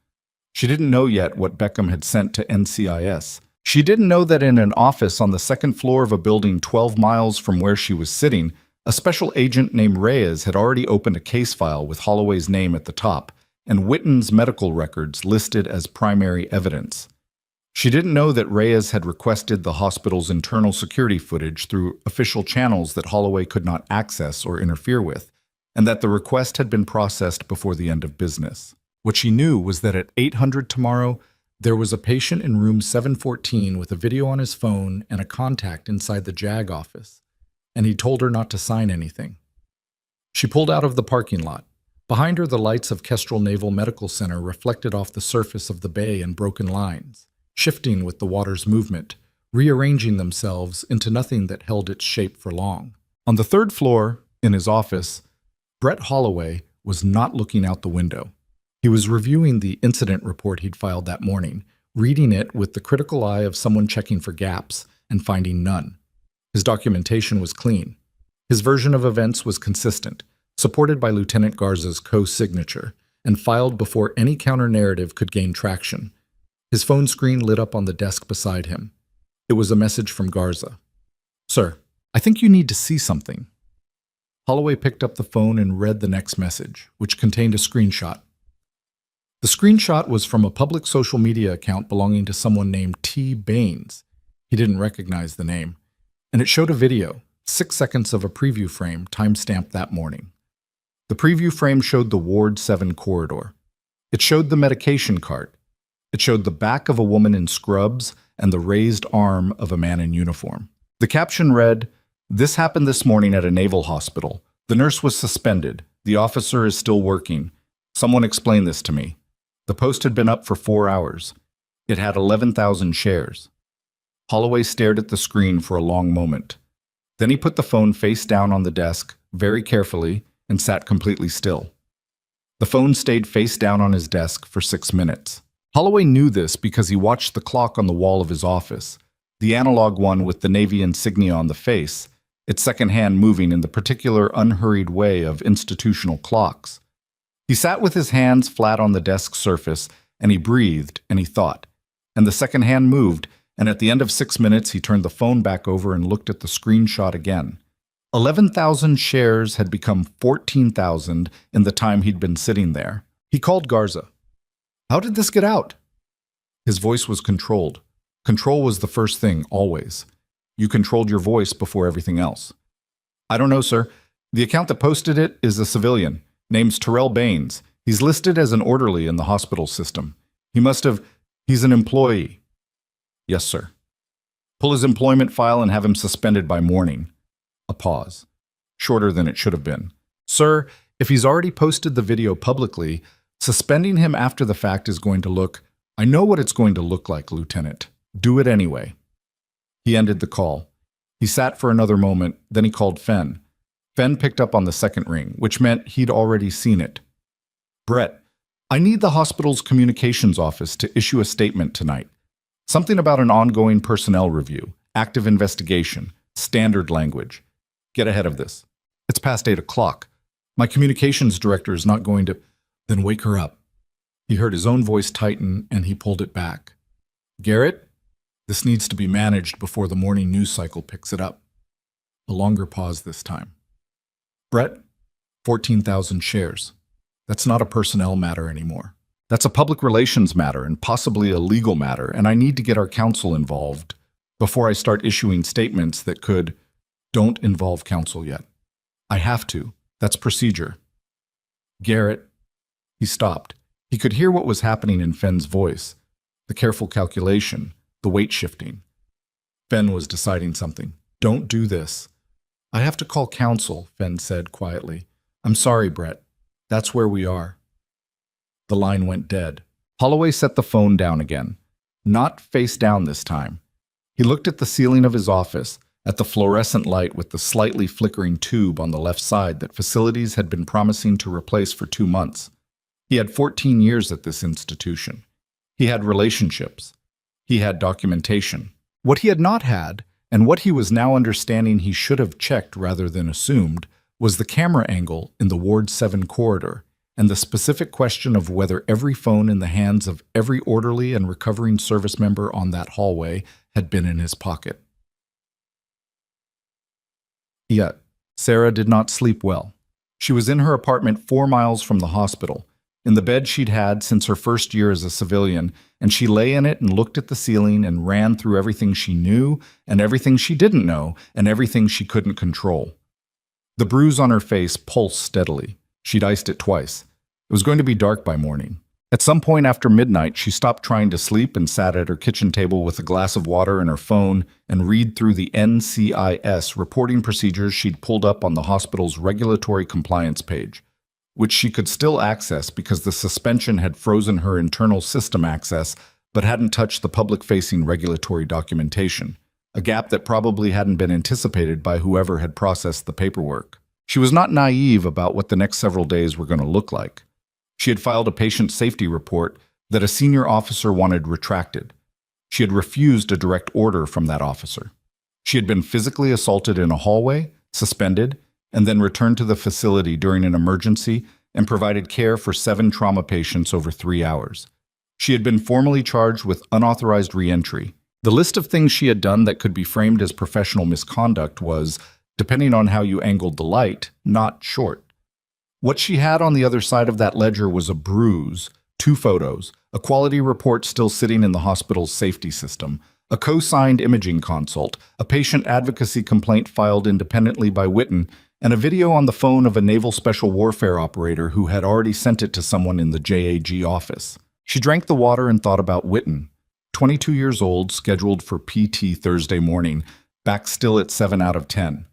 She didn't know yet what Beckham had sent to NCIS. She didn't know that in an office on the second floor of a building 12 miles from where she was sitting, a special agent named Reyes had already opened a case file with Holloway's name at the top and Witten's medical records listed as primary evidence. She didn't know that Reyes had requested the hospital's internal security footage through official channels that Holloway could not access or interfere with, and that the request had been processed before the end of business. What she knew was that at 800 tomorrow, there was a patient in room 714 with a video on his phone and a contact inside the JAG office, and he told her not to sign anything. She pulled out of the parking lot. Behind her, the lights of Kestrel Naval Medical Center reflected off the surface of the bay in broken lines, shifting with the water's movement, rearranging themselves into nothing that held its shape for long. On the third floor, in his office, Brett Holloway was not looking out the window. He was reviewing the incident report he'd filed that morning, reading it with the critical eye of someone checking for gaps and finding none. His documentation was clean. His version of events was consistent, supported by Lieutenant Garza's co-signature, and filed before any counter-narrative could gain traction. His phone screen lit up on the desk beside him. It was a message from Garza. "Sir, I think you need to see something." Holloway picked up the phone and read the next message, which contained a screenshot. The screenshot was from a public social media account belonging to someone named T. Baines. He didn't recognize the name. And it showed a video, 6 seconds of a preview frame, time-stamped that morning. The preview frame showed the Ward 7 corridor. It showed the medication cart. It showed the back of a woman in scrubs and the raised arm of a man in uniform. The caption read, "This happened this morning at a naval hospital. The nurse was suspended. The officer is still working. Someone explain this to me." The post had been up for 4 hours. It had 11,000 shares. Holloway stared at the screen for a long moment. Then he put the phone face down on the desk, very carefully, and sat completely still. The phone stayed face down on his desk for 6 minutes. Holloway knew this because he watched the clock on the wall of his office, the analog one with the Navy insignia on the face, its second hand moving in the particular unhurried way of institutional clocks. He sat with his hands flat on the desk surface, and he breathed, and he thought. And the second hand moved, and at the end of 6 minutes he turned the phone back over and looked at the screenshot again. 11,000 shares had become 14,000 in the time he'd been sitting there. He called Garza. "How did this get out?" His voice was controlled. Control was the first thing, always. You controlled your voice before everything else. "I don't know, sir. The account that posted it is a civilian. Name's Terrell Baines. He's listed as an orderly in the hospital system. He's an employee." "Yes, sir." "Pull his employment file and have him suspended by morning." A pause. Shorter than it should have been. "Sir, if he's already posted the video publicly, suspending him after the fact is going to look— I know what it's going to look like, Lieutenant. Do it anyway." He ended the call. He sat for another moment, then he called Fenn. Fenn picked up on the second ring, which meant he'd already seen it. "Brett, I need the hospital's communications office to issue a statement tonight. Something about an ongoing personnel review, active investigation, standard language. Get ahead of this. It's past 8 o'clock. My communications director is not going to—" "Then wake her up." He heard his own voice tighten, and he pulled it back. "Garrett, this needs to be managed before the morning news cycle picks it up." A longer pause this time. "Brett, 14,000 shares. That's not a personnel matter anymore. That's a public relations matter and possibly a legal matter, and I need to get our counsel involved before I start issuing statements that could— Don't involve counsel yet. I have to. That's procedure." "Garrett." He stopped. He could hear what was happening in Fenn's voice, the careful calculation, the weight shifting. Fenn was deciding something. "Don't do this." "I have to call counsel," Fenn said quietly. "I'm sorry, Brett. That's where we are." The line went dead. Holloway set the phone down again. Not face down this time. He looked at the ceiling of his office, at the fluorescent light with the slightly flickering tube on the left side that facilities had been promising to replace for 2 months. He had 14 years at this institution. He had relationships. He had documentation. What he had not had, and what he was now understanding he should have checked rather than assumed, was the camera angle in the Ward 7 corridor, and the specific question of whether every phone in the hands of every orderly and recovering service member on that hallway had been in his pocket. Yet, Sarah did not sleep well. She was in her apartment 4 miles from the hospital, in the bed she'd had since her first year as a civilian, and she lay in it and looked at the ceiling and ran through everything she knew and everything she didn't know and everything she couldn't control. The bruise on her face pulsed steadily. She'd iced it twice. It was going to be dark by morning. At some point after midnight, she stopped trying to sleep and sat at her kitchen table with a glass of water and her phone and read through the NCIS reporting procedures she'd pulled up on the hospital's regulatory compliance page, which she could still access because the suspension had frozen her internal system access but hadn't touched the public-facing regulatory documentation, a gap that probably hadn't been anticipated by whoever had processed the paperwork. She was not naive about what the next several days were going to look like. She had filed a patient safety report that a senior officer wanted retracted. She had refused a direct order from that officer. She had been physically assaulted in a hallway, suspended, and then returned to the facility during an emergency and provided care for 7 trauma patients over 3 hours. She had been formally charged with unauthorized re-entry. The list of things she had done that could be framed as professional misconduct was, depending on how you angled the light, not short. What she had on the other side of that ledger was a bruise, 2 photos, a quality report still sitting in the hospital's safety system, a co-signed imaging consult, a patient advocacy complaint filed independently by Witten, and a video on the phone of a naval special warfare operator who had already sent it to someone in the JAG office. She drank the water and thought about Witten, 22 years old, scheduled for PT Thursday morning, back still at 7 out of 10.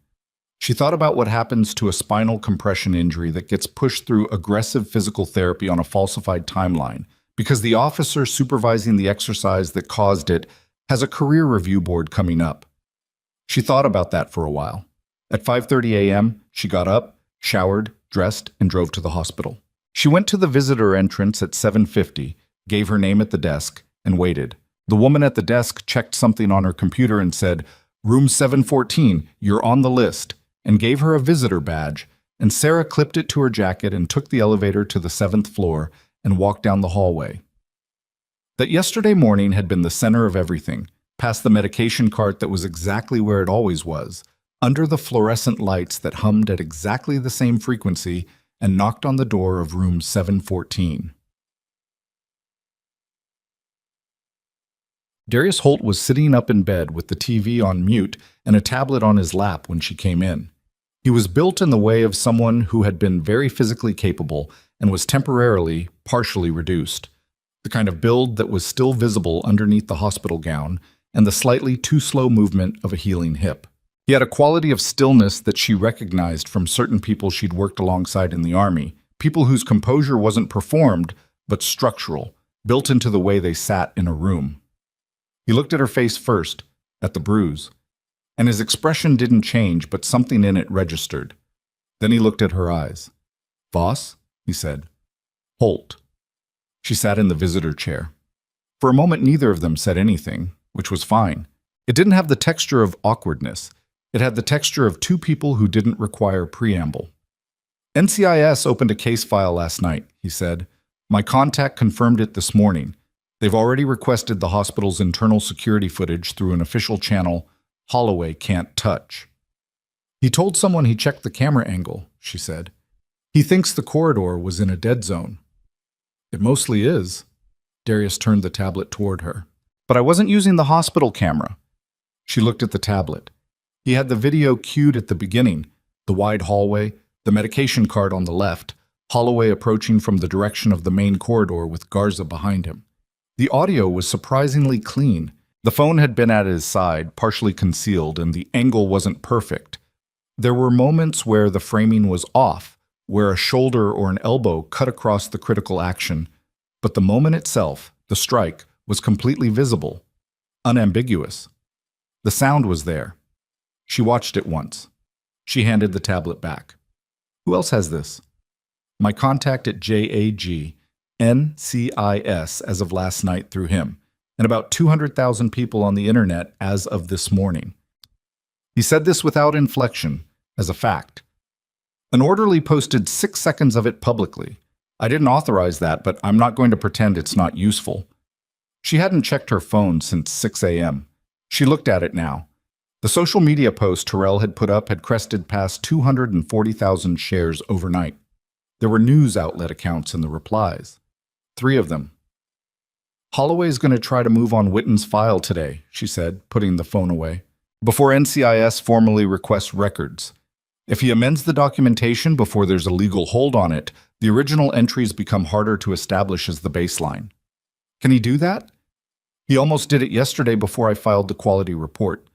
She thought about what happens to a spinal compression injury that gets pushed through aggressive physical therapy on a falsified timeline because the officer supervising the exercise that caused it has a career review board coming up. She thought about that for a while. At 5:30 a.m., she got up, showered, dressed, and drove to the hospital. She went to the visitor entrance at 7:50, gave her name at the desk, and waited. The woman at the desk checked something on her computer and said, "Room 714, you're on the list," and gave her a visitor badge, and Sarah clipped it to her jacket and took the elevator to the 7th floor and walked down the hallway. That yesterday morning had been the center of everything, past the medication cart that was exactly where it always was, under the fluorescent lights that hummed at exactly the same frequency and knocked on the door of room 714. Darius Holt was sitting up in bed with the TV on mute and a tablet on his lap when she came in. He was built in the way of someone who had been very physically capable and was temporarily, partially reduced. The kind of build that was still visible underneath the hospital gown and the slightly too slow movement of a healing hip. He had a quality of stillness that she recognized from certain people she'd worked alongside in the Army, people whose composure wasn't performed, but structural, built into the way they sat in a room. He looked at her face first, at the bruise, and his expression didn't change, but something in it registered. Then he looked at her eyes. "Voss?" he said. "Holt." She sat in the visitor chair. For a moment, neither of them said anything, which was fine. It didn't have the texture of awkwardness. It had the texture of 2 people who didn't require preamble. "NCIS opened a case file last night," he said. "My contact confirmed it this morning. They've already requested the hospital's internal security footage through an official channel Holloway can't touch." "He told someone he checked the camera angle," she said. "He thinks the corridor was in a dead zone." "It mostly is." Darius turned the tablet toward her. "But I wasn't using the hospital camera." She looked at the tablet. He had the video cued at the beginning, the wide hallway, the medication cart on the left, Holloway approaching from the direction of the main corridor with Garza behind him. The audio was surprisingly clean. The phone had been at his side, partially concealed, and the angle wasn't perfect. There were moments where the framing was off, where a shoulder or an elbow cut across the critical action, but the moment itself, the strike, was completely visible, unambiguous. The sound was there. She watched it once. She handed the tablet back. Who else has this? My contact at JAG, NCIS as of last night through him, and about 200,000 people on the internet as of this morning. He said this without inflection, as a fact. An orderly posted 6 seconds of it publicly. I didn't authorize that, but I'm not going to pretend it's not useful. She hadn't checked her phone since 6 a.m. She looked at it now. The social media post Terrell had put up had crested past 240,000 shares overnight. There were news outlet accounts in the replies. 3 of them. Holloway's going to try to move on Witten's file today, she said, putting the phone away, before NCIS formally requests records. If he amends the documentation before there's a legal hold on it, the original entries become harder to establish as the baseline. Can he do that? He almost did it yesterday before I filed the quality report.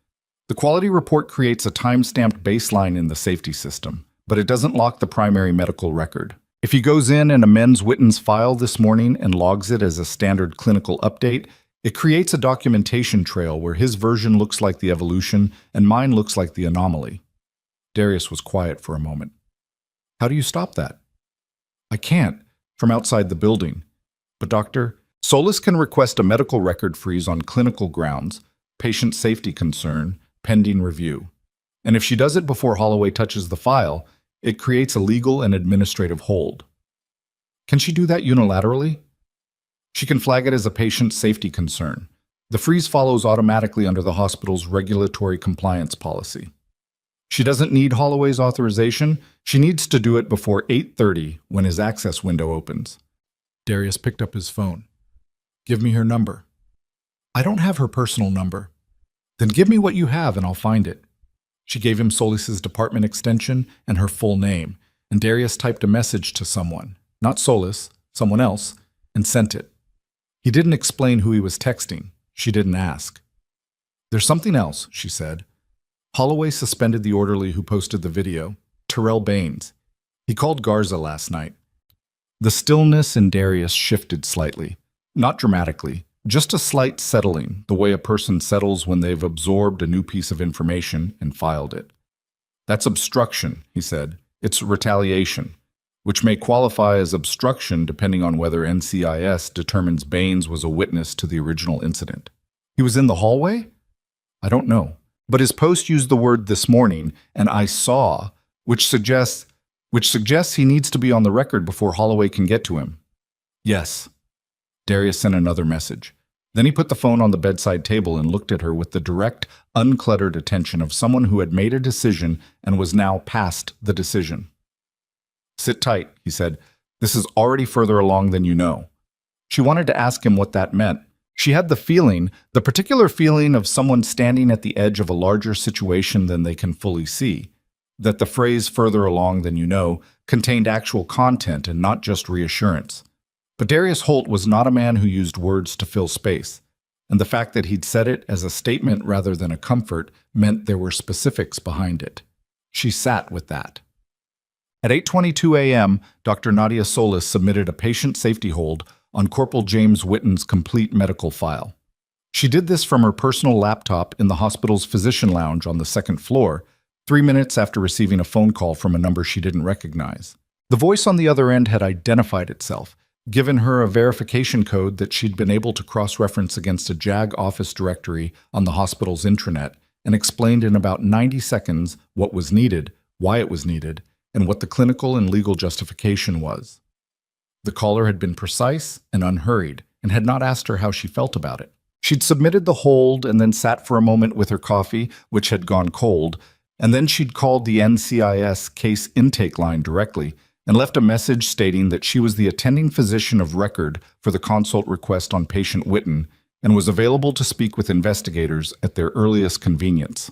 The quality report creates a time-stamped baseline in the safety system, but it doesn't lock the primary medical record. If he goes in and amends Witten's file this morning and logs it as a standard clinical update, it creates a documentation trail where his version looks like the evolution and mine looks like the anomaly. Darius was quiet for a moment. How do you stop that? I can't, from outside the building. But Doctor, Solis can request a medical record freeze on clinical grounds, patient safety concern, pending review. And if she does it before Holloway touches the file, it creates a legal and administrative hold. Can she do that unilaterally? She can flag it as a patient safety concern. The freeze follows automatically under the hospital's regulatory compliance policy. She doesn't need Holloway's authorization. She needs to do it before 8:30 when his access window opens. Darius picked up his phone. Give me her number. I don't have her personal number. Then give me what you have and I'll find it. She gave him Solis's department extension and her full name, and Darius typed a message to someone, not Solis, someone else, and sent it. He didn't explain who he was texting. She didn't ask. There's something else, she said. Holloway suspended the orderly who posted the video, Terrell Baines. He called Garza last night. The stillness in Darius shifted slightly. Not dramatically, just a slight settling, the way a person settles when they've absorbed a new piece of information and filed it. That's obstruction, he said. It's retaliation, which may qualify as obstruction depending on whether NCIS determines Baines was a witness to the original incident. He was in the hallway? I don't know. But his post used the word this morning, and I saw, which suggests he needs to be on the record before Holloway can get to him. Yes. Darius sent another message. Then he put the phone on the bedside table and looked at her with the direct, uncluttered attention of someone who had made a decision and was now past the decision. Sit tight, he said. This is already further along than you know. She wanted to ask him what that meant. She had the particular feeling of someone standing at the edge of a larger situation than they can fully see, that the phrase further along than you know contained actual content and not just reassurance. But Darius Holt was not a man who used words to fill space, and the fact that he'd said it as a statement rather than a comfort meant there were specifics behind it. She sat with that. At 8:22 a.m., Dr. Nadia Solis submitted a patient safety hold on Corporal James Witten's complete medical file. She did this from her personal laptop in the hospital's physician lounge on the second floor, 3 minutes after receiving a phone call from a number she didn't recognize. The voice on the other end had identified itself, given her a verification code that she'd been able to cross-reference against a JAG office directory on the hospital's intranet, and explained in about 90 seconds what was needed, why it was needed, and what the clinical and legal justification was. The caller had been precise and unhurried, and had not asked her how she felt about it. She'd submitted the hold and then sat for a moment with her coffee, which had gone cold, and then she'd called the NCIS case intake line directly and left a message stating that she was the attending physician of record for the consult request on patient Witten and was available to speak with investigators at their earliest convenience.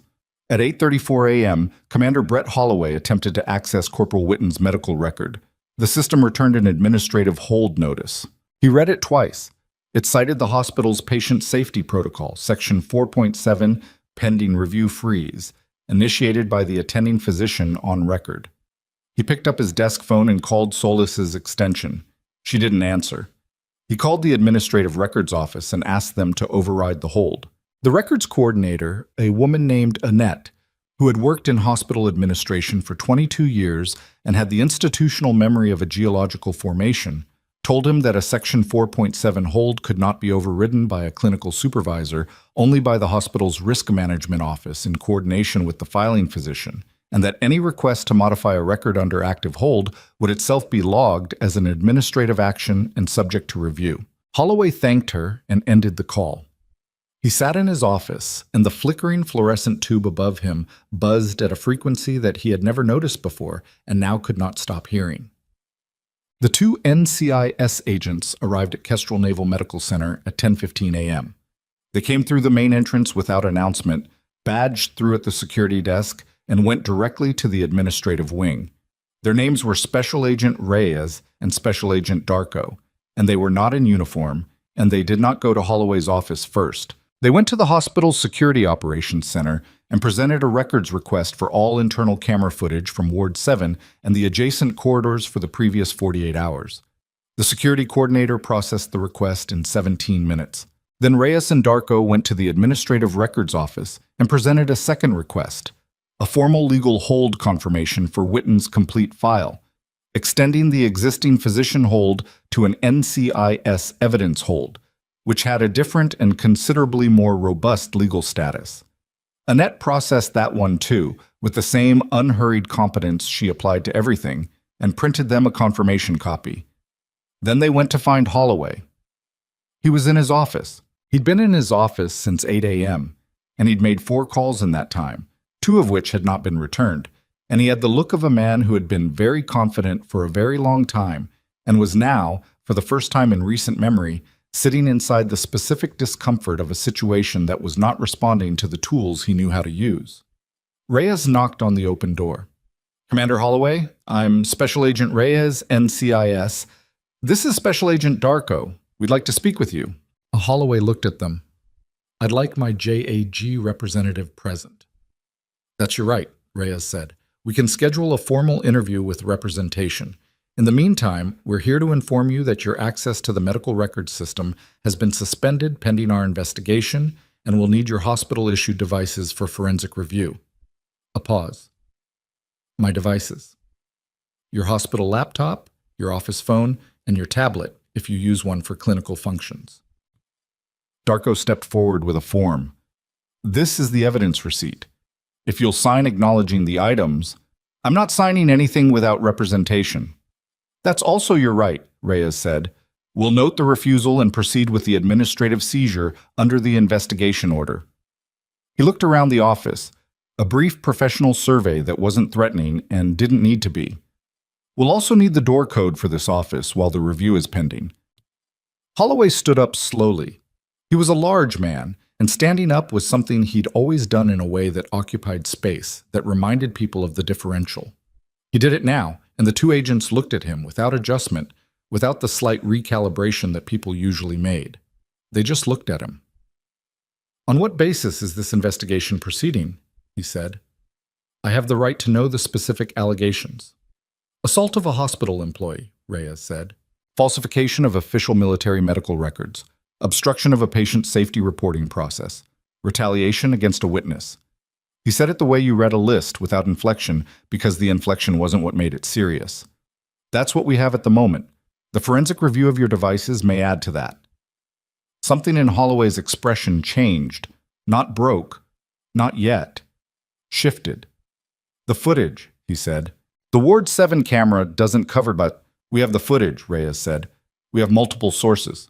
At 8:34 a.m., Commander Brett Holloway attempted to access Corporal Witten's medical record. The system returned an administrative hold notice. He read it twice. It cited the hospital's patient safety protocol, Section 4.7, pending review freeze, initiated by the attending physician on record. He picked up his desk phone and called Solis's extension. She didn't answer. He called the administrative records office and asked them to override the hold. The records coordinator, a woman named Annette, who had worked in hospital administration for 22 years and had the institutional memory of a geological formation, told him that a Section 4.7 hold could not be overridden by a clinical supervisor, only by the hospital's risk management office in coordination with the filing physician, and that any request to modify a record under active hold would itself be logged as an administrative action and subject to review. Holloway thanked her and ended the call. He sat in his office, and the flickering fluorescent tube above him buzzed at a frequency that he had never noticed before and now could not stop hearing. The two NCIS agents arrived at Kestrel Naval Medical Center at 10:15 a.m. They came through the main entrance without announcement, badged through at the security desk, and went directly to the administrative wing. Their names were Special Agent Reyes and Special Agent Darko, and they were not in uniform, and they did not go to Holloway's office first. They went to the hospital's Security Operations Center and presented a records request for all internal camera footage from Ward 7 and the adjacent corridors for the previous 48 hours. The security coordinator processed the request in 17 minutes. Then Reyes and Darko went to the Administrative Records Office and presented a second request, a formal legal hold confirmation for Witten's complete file, extending the existing physician hold to an NCIS evidence hold, which had a different and considerably more robust legal status. Annette processed that one too, with the same unhurried competence she applied to everything, and printed them a confirmation copy. Then they went to find Holloway. He was in his office. He'd been in his office since 8 a.m., and he'd made 4 calls in that time, 2 of which had not been returned, and he had the look of a man who had been very confident for a very long time, and was now, for the first time in recent memory, sitting inside the specific discomfort of a situation that was not responding to the tools he knew how to use. Reyes knocked on the open door. "Commander Holloway, I'm Special Agent Reyes, NCIS. This is Special Agent Darko. We'd like to speak with you." Holloway looked at them. "I'd like my JAG representative present." "That's your right," Reyes said. "We can schedule a formal interview with representation. In the meantime, we're here to inform you that your access to the medical records system has been suspended pending our investigation and will need your hospital-issued devices for forensic review." A pause. "My devices. Your hospital laptop, your office phone, and your tablet if you use one for clinical functions." Darko stepped forward with a form. "This is the evidence receipt. If you'll sign acknowledging the items..." "I'm not signing anything without representation." "That's also your right," Reyes said. "We'll note the refusal and proceed with the administrative seizure under the investigation order." He looked around the office, a brief professional survey that wasn't threatening and didn't need to be. "We'll also need the door code for this office while the review is pending." Holloway stood up slowly. He was a large man, and standing up was something he'd always done in a way that occupied space, that reminded people of the differential. He did it now, and the 2 agents looked at him without adjustment, without the slight recalibration that people usually made. They just looked at him. "On what basis is this investigation proceeding?" he said. "I have the right to know the specific allegations." "Assault of a hospital employee," Reyes said. "Falsification of official military medical records. Obstruction of a patient safety reporting process. Retaliation against a witness." He said it the way you read a list, without inflection, because the inflection wasn't what made it serious. "That's what we have at the moment. The forensic review of your devices may add to that." Something in Holloway's expression changed. Not broke. Not yet. Shifted. "The footage," he said. "The Ward 7 camera doesn't cover, but..." "We have the footage," Reyes said. "We have multiple sources."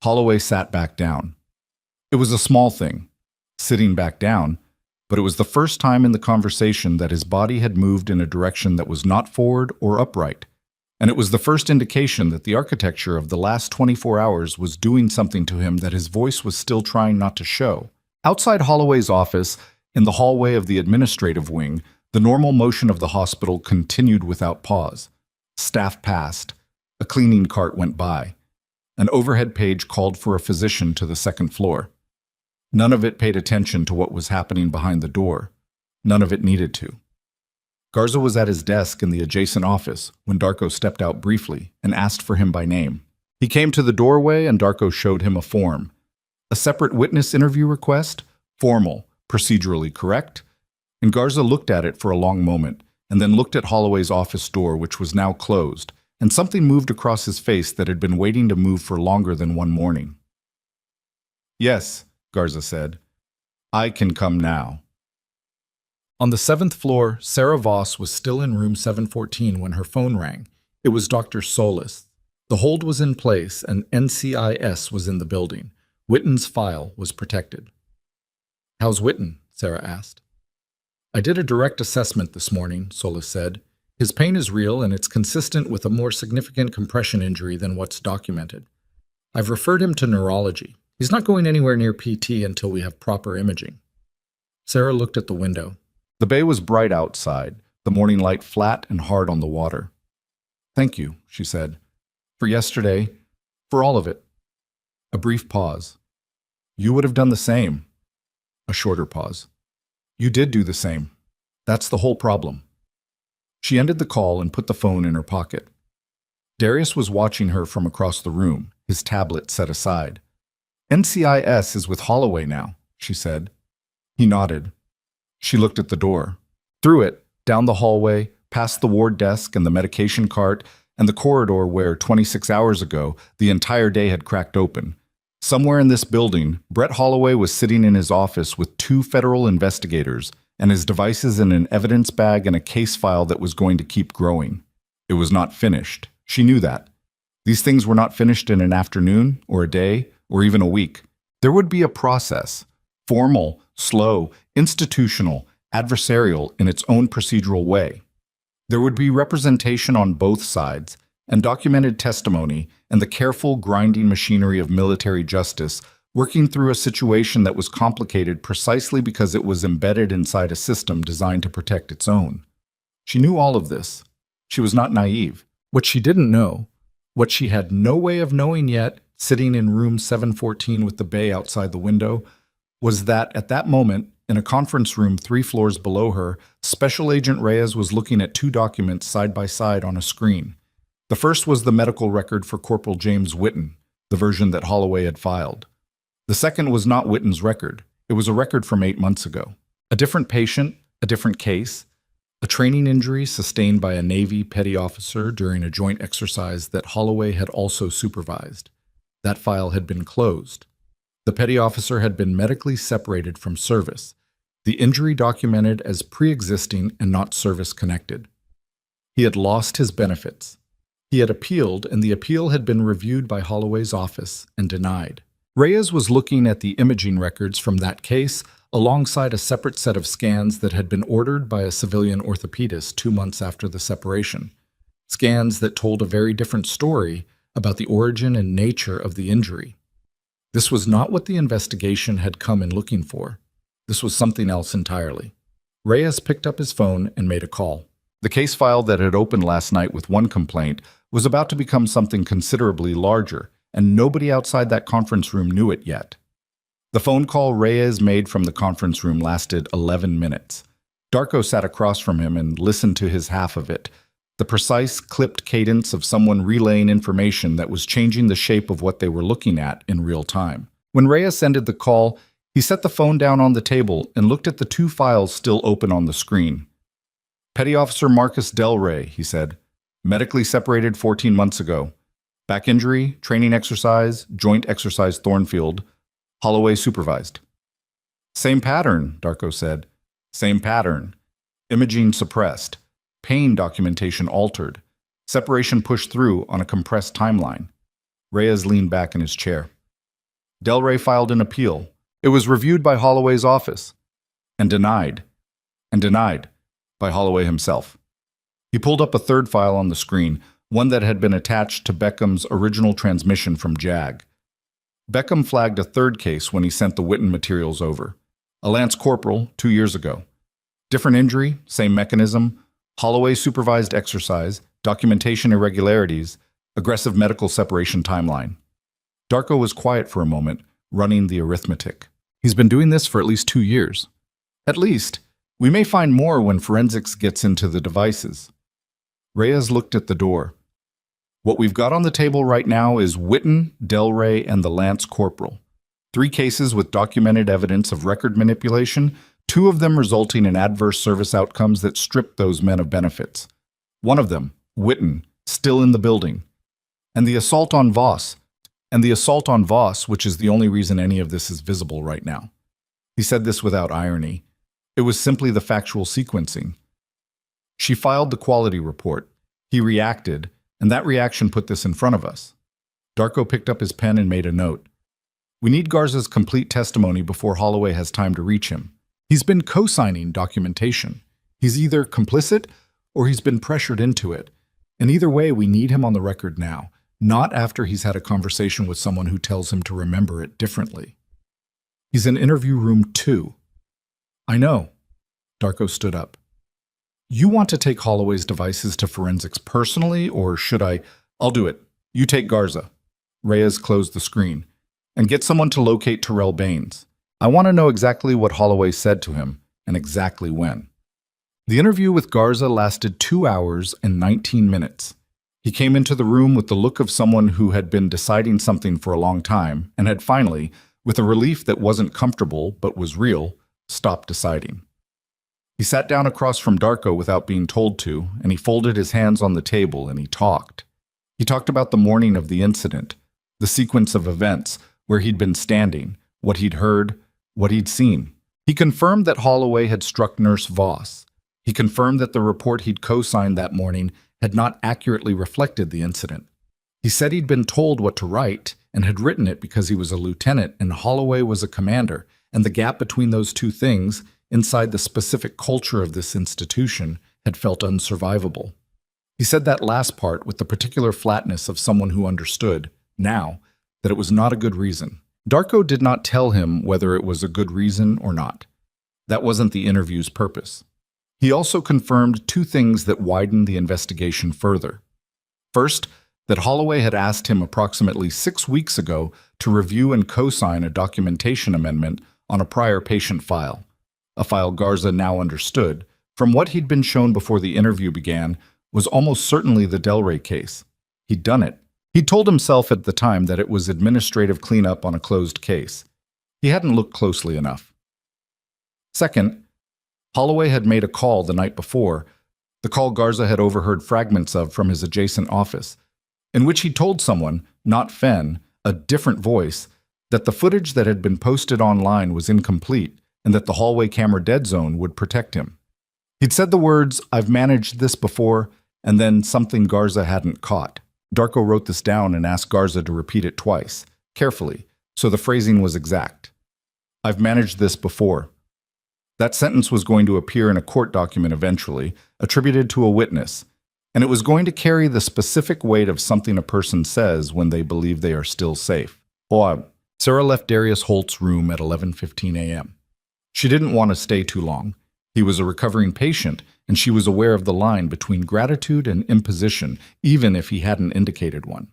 Holloway sat back down. It was a small thing, sitting back down, but it was the first time in the conversation that his body had moved in a direction that was not forward or upright, and it was the first indication that the architecture of the last 24 hours was doing something to him that his voice was still trying not to show. Outside Holloway's office, in the hallway of the administrative wing, the normal motion of the hospital continued without pause. Staff passed. A cleaning cart went by. An overhead page called for a physician to the 2nd floor. None of it paid attention to what was happening behind the door. None of it needed to. Garza was at his desk in the adjacent office when Darko stepped out briefly and asked for him by name. He came to the doorway and Darko showed him a form. A separate witness interview request? Formal, procedurally correct. and Garza looked at it for a long moment, and then looked at Holloway's office door, which was now closed, and something moved across his face that had been waiting to move for longer than one morning. "Yes," Garza said. "I can come now." On the 7th floor, Sarah Voss was still in room 714 when her phone rang. It was Dr. Solis. The hold was in place, and NCIS was in the building. Witten's file was protected. "How's Witten?" Sarah asked. "I did a direct assessment this morning," Solis said. "His pain is real, and it's consistent with a more significant compression injury than what's documented. I've referred him to neurology. He's not going anywhere near PT until we have proper imaging." Sarah looked at the window. The bay was bright outside, the morning light flat and hard on the water. "Thank you," she said. "For yesterday, for all of it." A brief pause. "You would have done the same." A shorter pause. "You did do the same. That's the whole problem." She ended the call and put the phone in her pocket. Darius was watching her from across the room, his tablet set aside. "NCIS is with Holloway now," she said. He nodded. She looked at the door. Through it, down the hallway, past the ward desk and the medication cart, and the corridor where, 26 hours ago, the entire day had cracked open. Somewhere in this building, Brett Holloway was sitting in his office with 2 federal investigators and his devices in an evidence bag and a case file that was going to keep growing. It was not finished. She knew that. These things were not finished in an afternoon, or a day, or even a week. There would be a process, formal, slow, institutional, adversarial in its own procedural way. There would be representation on both sides, and documented testimony, and the careful, grinding machinery of military justice working through a situation that was complicated precisely because it was embedded inside a system designed to protect its own. She knew all of this. She was not naive. What she didn't know, what she had no way of knowing yet, sitting in room 714 with the bay outside the window, was that at that moment, in a conference room 3 floors below her, Special Agent Reyes was looking at 2 documents side by side on a screen. The first was the medical record for Corporal James Witten, the version that Holloway had filed. The second was not Witten's record. It was a record from 8 months ago. A different patient, a different case, a training injury sustained by a Navy petty officer during a joint exercise that Holloway had also supervised. That file had been closed. The petty officer had been medically separated from service, the injury documented as pre-existing and not service-connected. He had lost his benefits. He had appealed, and the appeal had been reviewed by Holloway's office and denied. Reyes was looking at the imaging records from that case alongside a separate set of scans that had been ordered by a civilian orthopedist 2 months after the separation. Scans that told a very different story about the origin and nature of the injury. This was not what the investigation had come in looking for. This was something else entirely. Reyes picked up his phone and made a call. The case file that had opened last night with one complaint was about to become something considerably larger, and nobody outside that conference room knew it yet. The phone call Reyes made from the conference room lasted 11 minutes. Darko sat across from him and listened to his half of it, the precise, clipped cadence of someone relaying information that was changing the shape of what they were looking at in real time. When Reyes ended the call, he set the phone down on the table and looked at the 2 files still open on the screen. "Petty Officer Marcus Del Rey," he said. "Medically separated 14 months ago. Back injury, training exercise, joint exercise Thornfield. Holloway supervised." "Same pattern," Darko said. "Same pattern. Imaging suppressed. Pain documentation altered. Separation pushed through on a compressed timeline." Reyes leaned back in his chair. "Del Rey filed an appeal. It was reviewed by Holloway's office. And denied. And denied. By Holloway himself." He pulled up a 3rd file on the screen, one that had been attached to Beckham's original transmission from JAG. Beckham flagged a 3rd case when he sent the Witten materials over. A Lance Corporal 2 years ago. Different injury, same mechanism, Holloway supervised exercise, documentation irregularities, aggressive medical separation timeline. Darko was quiet for a moment, running the arithmetic. "He's been doing this for at least 2 years. At least. We may find more when forensics gets into the devices." Reyes looked at the door. "What we've got on the table right now is Witten, Del Rey, and the Lance Corporal. 3 cases with documented evidence of record manipulation, two of them resulting in adverse service outcomes that stripped those men of benefits. One of them, Witten, still in the building. And the assault on Voss, which is the only reason any of this is visible right now. He said this without irony. It was simply the factual sequencing. She filed the quality report. He reacted, and that reaction put this in front of us. Darko picked up his pen and made a note. We need Garza's complete testimony before Holloway has time to reach him. He's been co-signing documentation. He's either complicit or he's been pressured into it. And either way, we need him on the record now, not after he's had a conversation with someone who tells him to remember it differently. He's in interview room 2. I know. Darko stood up. You want to take Holloway's devices to forensics personally, or should I? I'll do it. You take Garza. Reyes closed the screen. And get someone to locate Terrell Baines. I want to know exactly what Holloway said to him, and exactly when. The interview with Garza lasted 2 hours and 19 minutes. He came into the room with the look of someone who had been deciding something for a long time, and had finally, with a relief that wasn't comfortable but was real, stopped deciding. He sat down across from Darko without being told to, and he folded his hands on the table and he talked. He talked about the morning of the incident, the sequence of events, where he'd been standing, what he'd heard, what he'd seen. He confirmed that Holloway had struck Nurse Voss. He confirmed that the report he'd co-signed that morning had not accurately reflected the incident. He said he'd been told what to write and had written it because he was a lieutenant and Holloway was a commander, and the gap between those two things, inside the specific culture of this institution, had felt unsurvivable. He said that last part with the particular flatness of someone who understood, now, that it was not a good reason. Darko did not tell him whether it was a good reason or not. That wasn't the interview's purpose. He also confirmed two things that widened the investigation further. First, that Holloway had asked him approximately 6 weeks ago to review and co-sign a documentation amendment on a prior patient file, a file Garza now understood, from what he'd been shown before the interview began, was almost certainly the Delray case. He'd done it. He told himself at the time that it was administrative cleanup on a closed case. He hadn't looked closely enough. Second, Holloway had made a call the night before, the call Garza had overheard fragments of from his adjacent office, in which he told someone, not Fenn, a different voice, that the footage that had been posted online was incomplete and that the hallway camera dead zone would protect him. He'd said the words, "I've managed this before," and then something Garza hadn't caught. Darko wrote this down and asked Garza to repeat it twice, carefully, so the phrasing was exact. "I've managed this before." That sentence was going to appear in a court document eventually, attributed to a witness, and it was going to carry the specific weight of something a person says when they believe they are still safe. Sarah left Darius Holt's room at 11:15 a.m. She didn't want to stay too long. He was a recovering patient, and she was aware of the line between gratitude and imposition, even if he hadn't indicated one.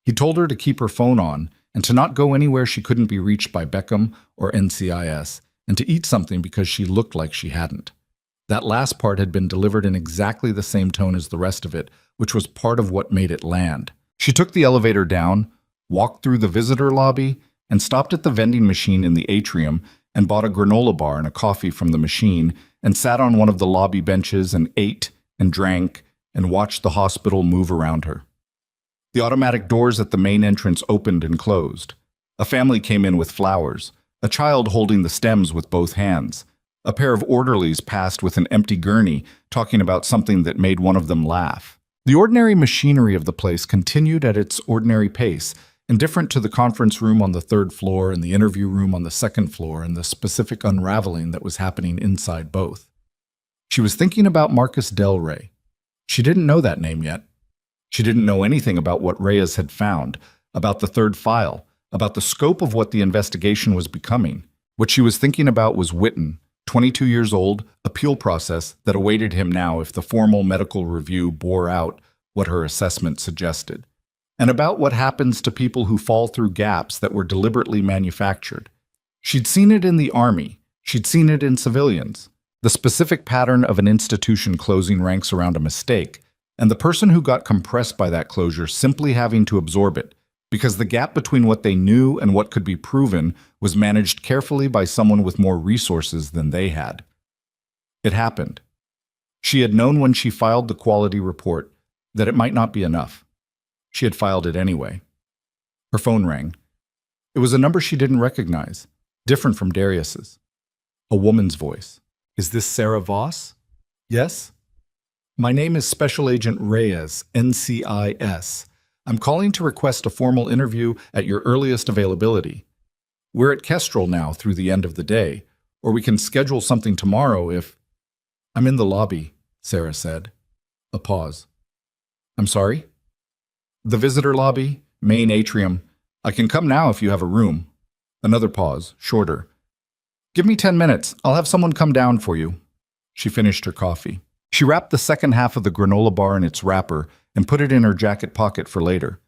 He told her to keep her phone on and to not go anywhere she couldn't be reached by Beckham or NCIS, and to eat something because she looked like she hadn't. That last part had been delivered in exactly the same tone as the rest of it, which was part of what made it land. She took the elevator down, walked through the visitor lobby, and stopped at the vending machine in the atrium and bought a granola bar and a coffee from the machine and sat on one of the lobby benches and ate and drank and watched the hospital move around her. The automatic doors at the main entrance opened and closed. A family came in with flowers, a child holding the stems with both hands. A pair of orderlies passed with an empty gurney, talking about something that made one of them laugh. The ordinary machinery of the place continued at its ordinary pace, indifferent to the conference room on the 3rd floor and the interview room on the 2nd floor and the specific unraveling that was happening inside both. She was thinking about Marcus Delray. She didn't know that name yet. She didn't know anything about what Reyes had found, about the 3rd file, about the scope of what the investigation was becoming. What she was thinking about was Witten, 22 years old, appeal process that awaited him now if the formal medical review bore out what her assessment suggested, and about what happens to people who fall through gaps that were deliberately manufactured. She'd seen it in the army. She'd seen it in civilians. The specific pattern of an institution closing ranks around a mistake, and the person who got compressed by that closure simply having to absorb it, because the gap between what they knew and what could be proven was managed carefully by someone with more resources than they had. It happened. She had known when she filed the quality report that it might not be enough. She had filed it anyway. Her phone rang. It was a number she didn't recognize, different from Darius's. A woman's voice. "Is this Sarah Voss?" "Yes." "My name is Special Agent Reyes, NCIS. I'm calling to request a formal interview at your earliest availability. We're at Kestrel now through the end of the day, or we can schedule something tomorrow if—" "I'm in the lobby," Sarah said. A pause. "I'm sorry?" "The visitor lobby, main atrium. I can come now if you have a room." Another pause, shorter. "Give me 10 minutes. I'll have someone come down for you." She finished her coffee. She wrapped the second half of the granola bar in its wrapper and put it in her jacket pocket for later.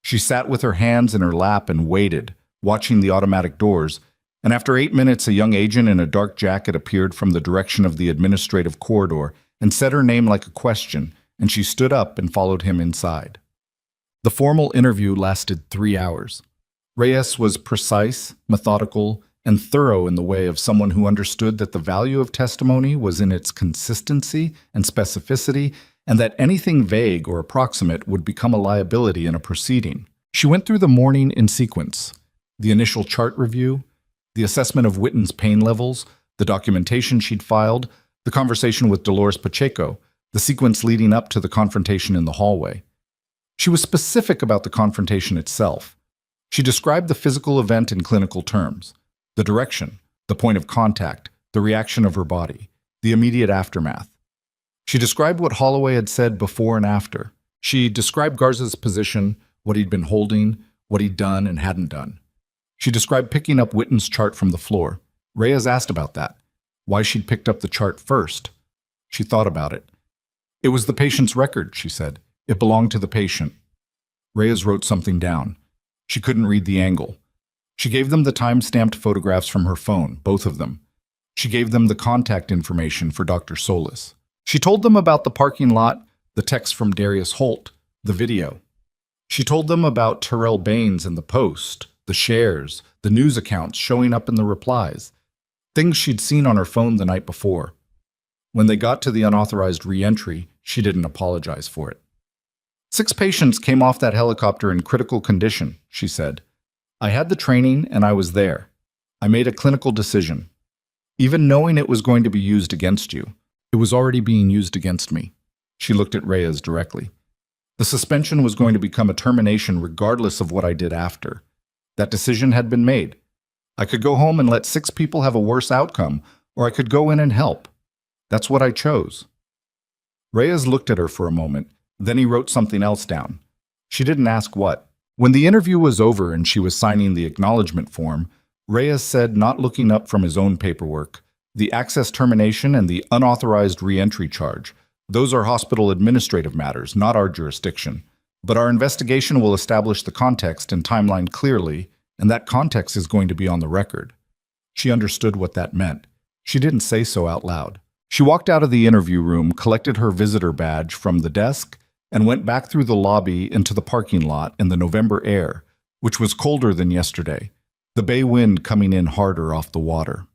She sat with her hands in her lap and waited, watching the automatic doors, and after 8 minutes a young agent in a dark jacket appeared from the direction of the administrative corridor and said her name like a question, and she stood up and followed him inside. The formal interview lasted 3 hours. Reyes was precise, methodical, and thorough in the way of someone who understood that the value of testimony was in its consistency and specificity, and that anything vague or approximate would become a liability in a proceeding. She went through the morning in sequence: the initial chart review, the assessment of Witten's pain levels, the documentation she'd filed, the conversation with Dolores Pacheco, the sequence leading up to the confrontation in the hallway. She was specific about the confrontation itself. She described the physical event in clinical terms: the direction, the point of contact, the reaction of her body, the immediate aftermath. She described what Holloway had said before and after. She described Garza's position, what he'd been holding, what he'd done and hadn't done. She described picking up Witten's chart from the floor. Reyes asked about that, why she'd picked up the chart first. She thought about it. "It was the patient's record," she said. "It belonged to the patient." Reyes wrote something down. She couldn't read the angle. She gave them the time-stamped photographs from her phone, both of them. She gave them the contact information for Dr. Solis. She told them about the parking lot, the text from Darius Holt, the video. She told them about Terrell Baines and the Post, the shares, the news accounts showing up in the replies, things she'd seen on her phone the night before. When they got to the unauthorized re-entry, she didn't apologize for it. 6 patients came off that helicopter in critical condition, she said. I had the training and I was there. I made a clinical decision. Even knowing it was going to be used against you, it was already being used against me. She looked at Reyes directly. The suspension was going to become a termination regardless of what I did after. That decision had been made. I could go home and let 6 people have a worse outcome, or I could go in and help. That's what I chose. Reyes looked at her for a moment, then he wrote something else down. She didn't ask what. When the interview was over and she was signing the acknowledgement form, Reyes said, not looking up from his own paperwork, the access termination and the unauthorized re-entry charge, those are hospital administrative matters, not our jurisdiction. But our investigation will establish the context and timeline clearly, and that context is going to be on the record. She understood what that meant. She didn't say so out loud. She walked out of the interview room, collected her visitor badge from the desk, and went back through the lobby into the parking lot in the November air, which was colder than yesterday, the bay wind coming in harder off the water.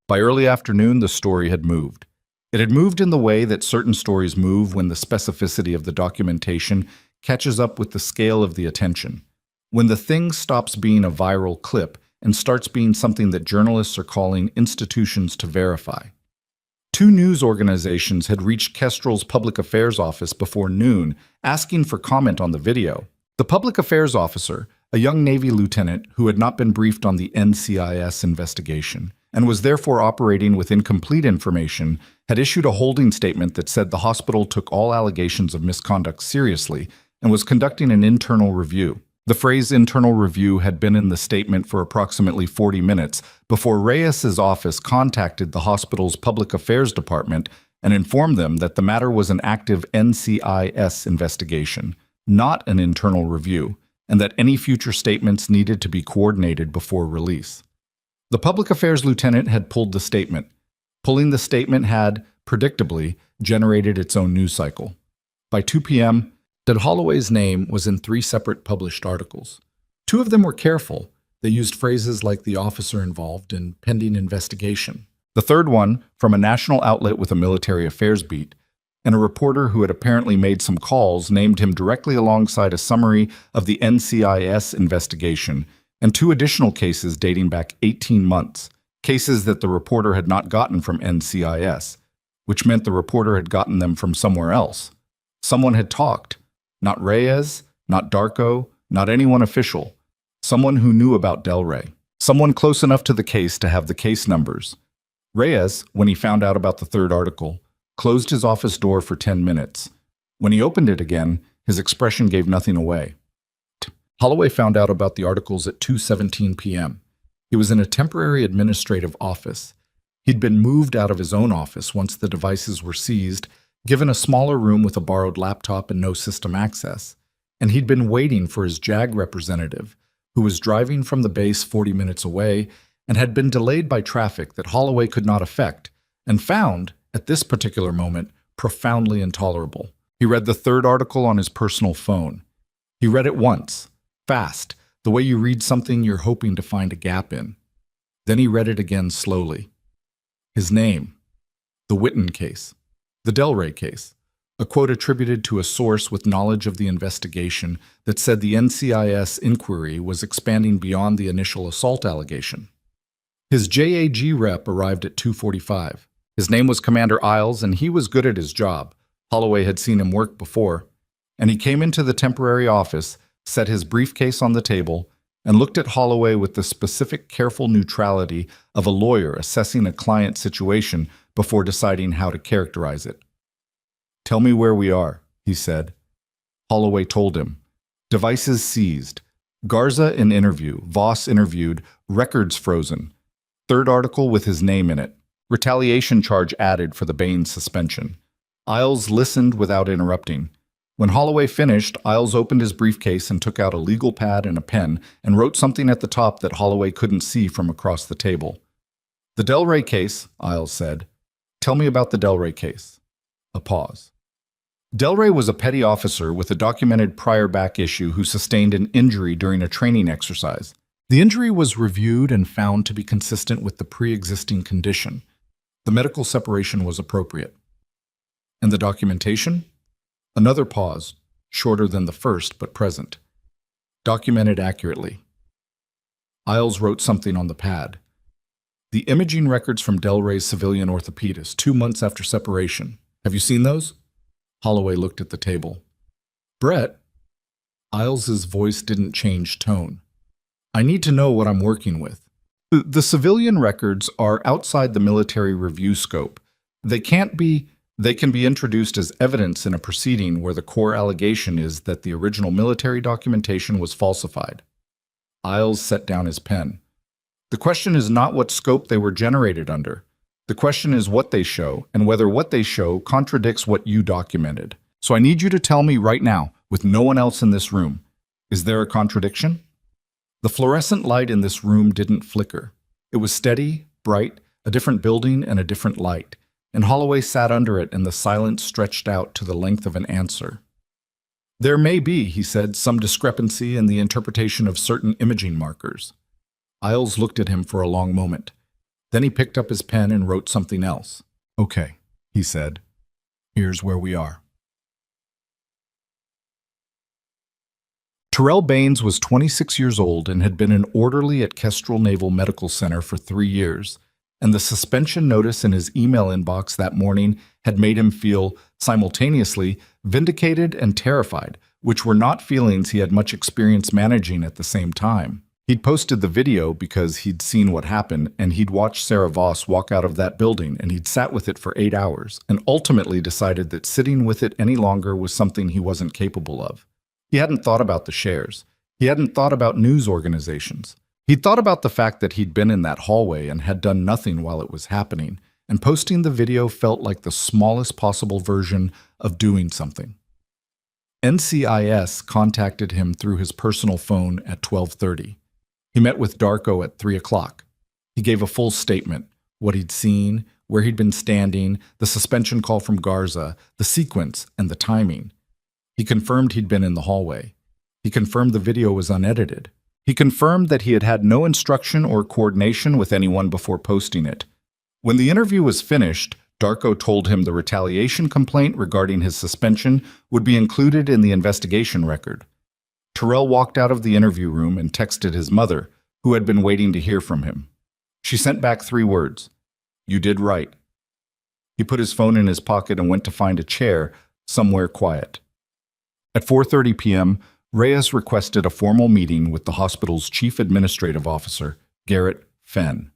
By early afternoon, the story had moved. It had moved in the way that certain stories move when the specificity of the documentation catches up with the scale of the attention. When the thing stops being a viral clip and starts being something that journalists are calling institutions to verify. 2 news organizations had reached Kestrel's Public Affairs Office before noon, asking for comment on the video. The Public Affairs Officer, a young Navy lieutenant who had not been briefed on the NCIS investigation, and was therefore operating with incomplete information, had issued a holding statement that said the hospital took all allegations of misconduct seriously and was conducting an internal review. The phrase internal review had been in the statement for approximately 40 minutes before Reyes's office contacted the hospital's public affairs department and informed them that the matter was an active NCIS investigation, not an internal review, and that any future statements needed to be coordinated before release. The public affairs lieutenant had pulled the statement. Pulling the statement had, predictably, generated its own news cycle. By 2 p.m., that Holloway's name was in 3 separate published articles. 2 of them were careful. They used phrases like the officer involved in pending investigation. The third one, from a national outlet with a military affairs beat, and a reporter who had apparently made some calls, named him directly alongside a summary of the NCIS investigation and 2 additional cases dating back 18 months, cases that the reporter had not gotten from NCIS, which meant the reporter had gotten them from somewhere else. Someone had talked. Not Reyes, not Darko, not anyone official. Someone who knew about Del Rey. Someone close enough to the case to have the case numbers. Reyes, when he found out about the 3rd article, closed his office door for 10 minutes. When he opened it again, his expression gave nothing away. Holloway found out about the articles at 2:17 p.m. He was in a temporary administrative office. He'd been moved out of his own office once the devices were seized, given a smaller room with a borrowed laptop and no system access, and he'd been waiting for his JAG representative, who was driving from the base 40 minutes away and had been delayed by traffic that Holloway could not affect, and found, at this particular moment, profoundly intolerable. He read the 3rd article on his personal phone. He read it once, fast, the way you read something you're hoping to find a gap in. Then he read it again slowly. His name, the Witten case, the Del Rey case, a quote attributed to a source with knowledge of the investigation that said the NCIS inquiry was expanding beyond the initial assault allegation. His JAG rep arrived at 2:45. His name was Commander Isles, and he was good at his job. Holloway had seen him work before. And he came into the temporary office, set his briefcase on the table, and looked at Holloway with the specific careful neutrality of a lawyer assessing a client situation before deciding how to characterize it. "Tell me where we are," he said. Holloway told him. Devices seized. Garza in interview. Voss interviewed. Records frozen. 3rd article with his name in it. Retaliation charge added for the Baines suspension. Isles listened without interrupting. When Holloway finished, Isles opened his briefcase and took out a legal pad and a pen and wrote something at the top that Holloway couldn't see from across the table. "The Del Rey case," Isles said. "Tell me about the Del Rey case." A pause. Del Rey was a petty officer with a documented prior back issue who sustained an injury during a training exercise. The injury was reviewed and found to be consistent with the pre-existing condition. The medical separation was appropriate. And the documentation? Another pause, shorter than the first but present. Documented accurately. Isles wrote something on the pad. "The imaging records from Del Rey's civilian orthopedist 2 months after separation. Have you seen those?" Holloway looked at the table. "Brett?" Iles's voice didn't change tone. "I need to know what I'm working with. The civilian records are outside the military review scope. They can be introduced as evidence in a proceeding where the core allegation is that the original military documentation was falsified." Isles set down his pen. "The question is not what scope they were generated under. The question is what they show, and whether what they show contradicts what you documented. So I need you to tell me right now, with no one else in this room, is there a contradiction?" The fluorescent light in this room didn't flicker. It was steady, bright, a different building and a different light, and Holloway sat under it and the silence stretched out to the length of an answer. "There may be," he said, "some discrepancy in the interpretation of certain imaging markers." Isles looked at him for a long moment. Then he picked up his pen and wrote something else. "Okay," he said. "Here's where we are." Terrell Baines was 26 years old and had been an orderly at Kestrel Naval Medical Center for 3 years, and the suspension notice in his email inbox that morning had made him feel, simultaneously, vindicated and terrified, which were not feelings he had much experience managing at the same time. He'd posted the video because he'd seen what happened, and he'd watched Sarah Voss walk out of that building, and he'd sat with it for 8 hours, and ultimately decided that sitting with it any longer was something he wasn't capable of. He hadn't thought about the shares. He hadn't thought about news organizations. He'd thought about the fact that he'd been in that hallway and had done nothing while it was happening, and posting the video felt like the smallest possible version of doing something. NCIS contacted him through his personal phone at 12:30. He met with Darko at 3 o'clock. He gave a full statement, what he'd seen, where he'd been standing, the suspension call from Garza, the sequence, and the timing. He confirmed he'd been in the hallway. He confirmed the video was unedited. He confirmed that he had had no instruction or coordination with anyone before posting it. When the interview was finished, Darko told him the retaliation complaint regarding his suspension would be included in the investigation record. Terrell walked out of the interview room and texted his mother, who had been waiting to hear from him. She sent back 3 words: "You did right." He put his phone in his pocket and went to find a chair somewhere quiet. At 4:30 p.m., Reyes requested a formal meeting with the hospital's chief administrative officer, Garrett Fenn.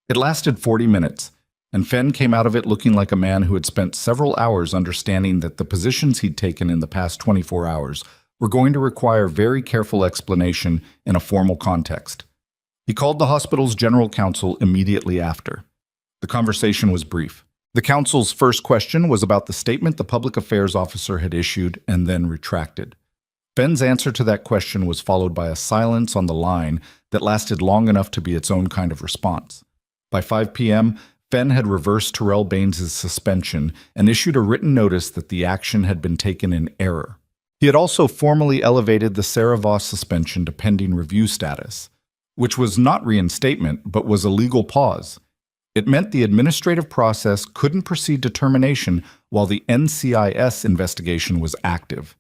It lasted 40 minutes, and Fenn came out of it looking like a man who had spent several hours understanding that the positions he'd taken in the past 24 hours were going to require very careful explanation in a formal context. He called the hospital's general counsel immediately after. The conversation was brief. The counsel's first question was about the statement the public affairs officer had issued and then retracted. Fenn's answer to that question was followed by a silence on the line that lasted long enough to be its own kind of response. By 5 p.m., Fenn had reversed Terrell Baines' suspension and issued a written notice that the action had been taken in error. He had also formally elevated the Sarah Voss suspension to pending review status, which was not reinstatement but was a legal pause. It meant the administrative process couldn't proceed to termination while the NCIS investigation was active.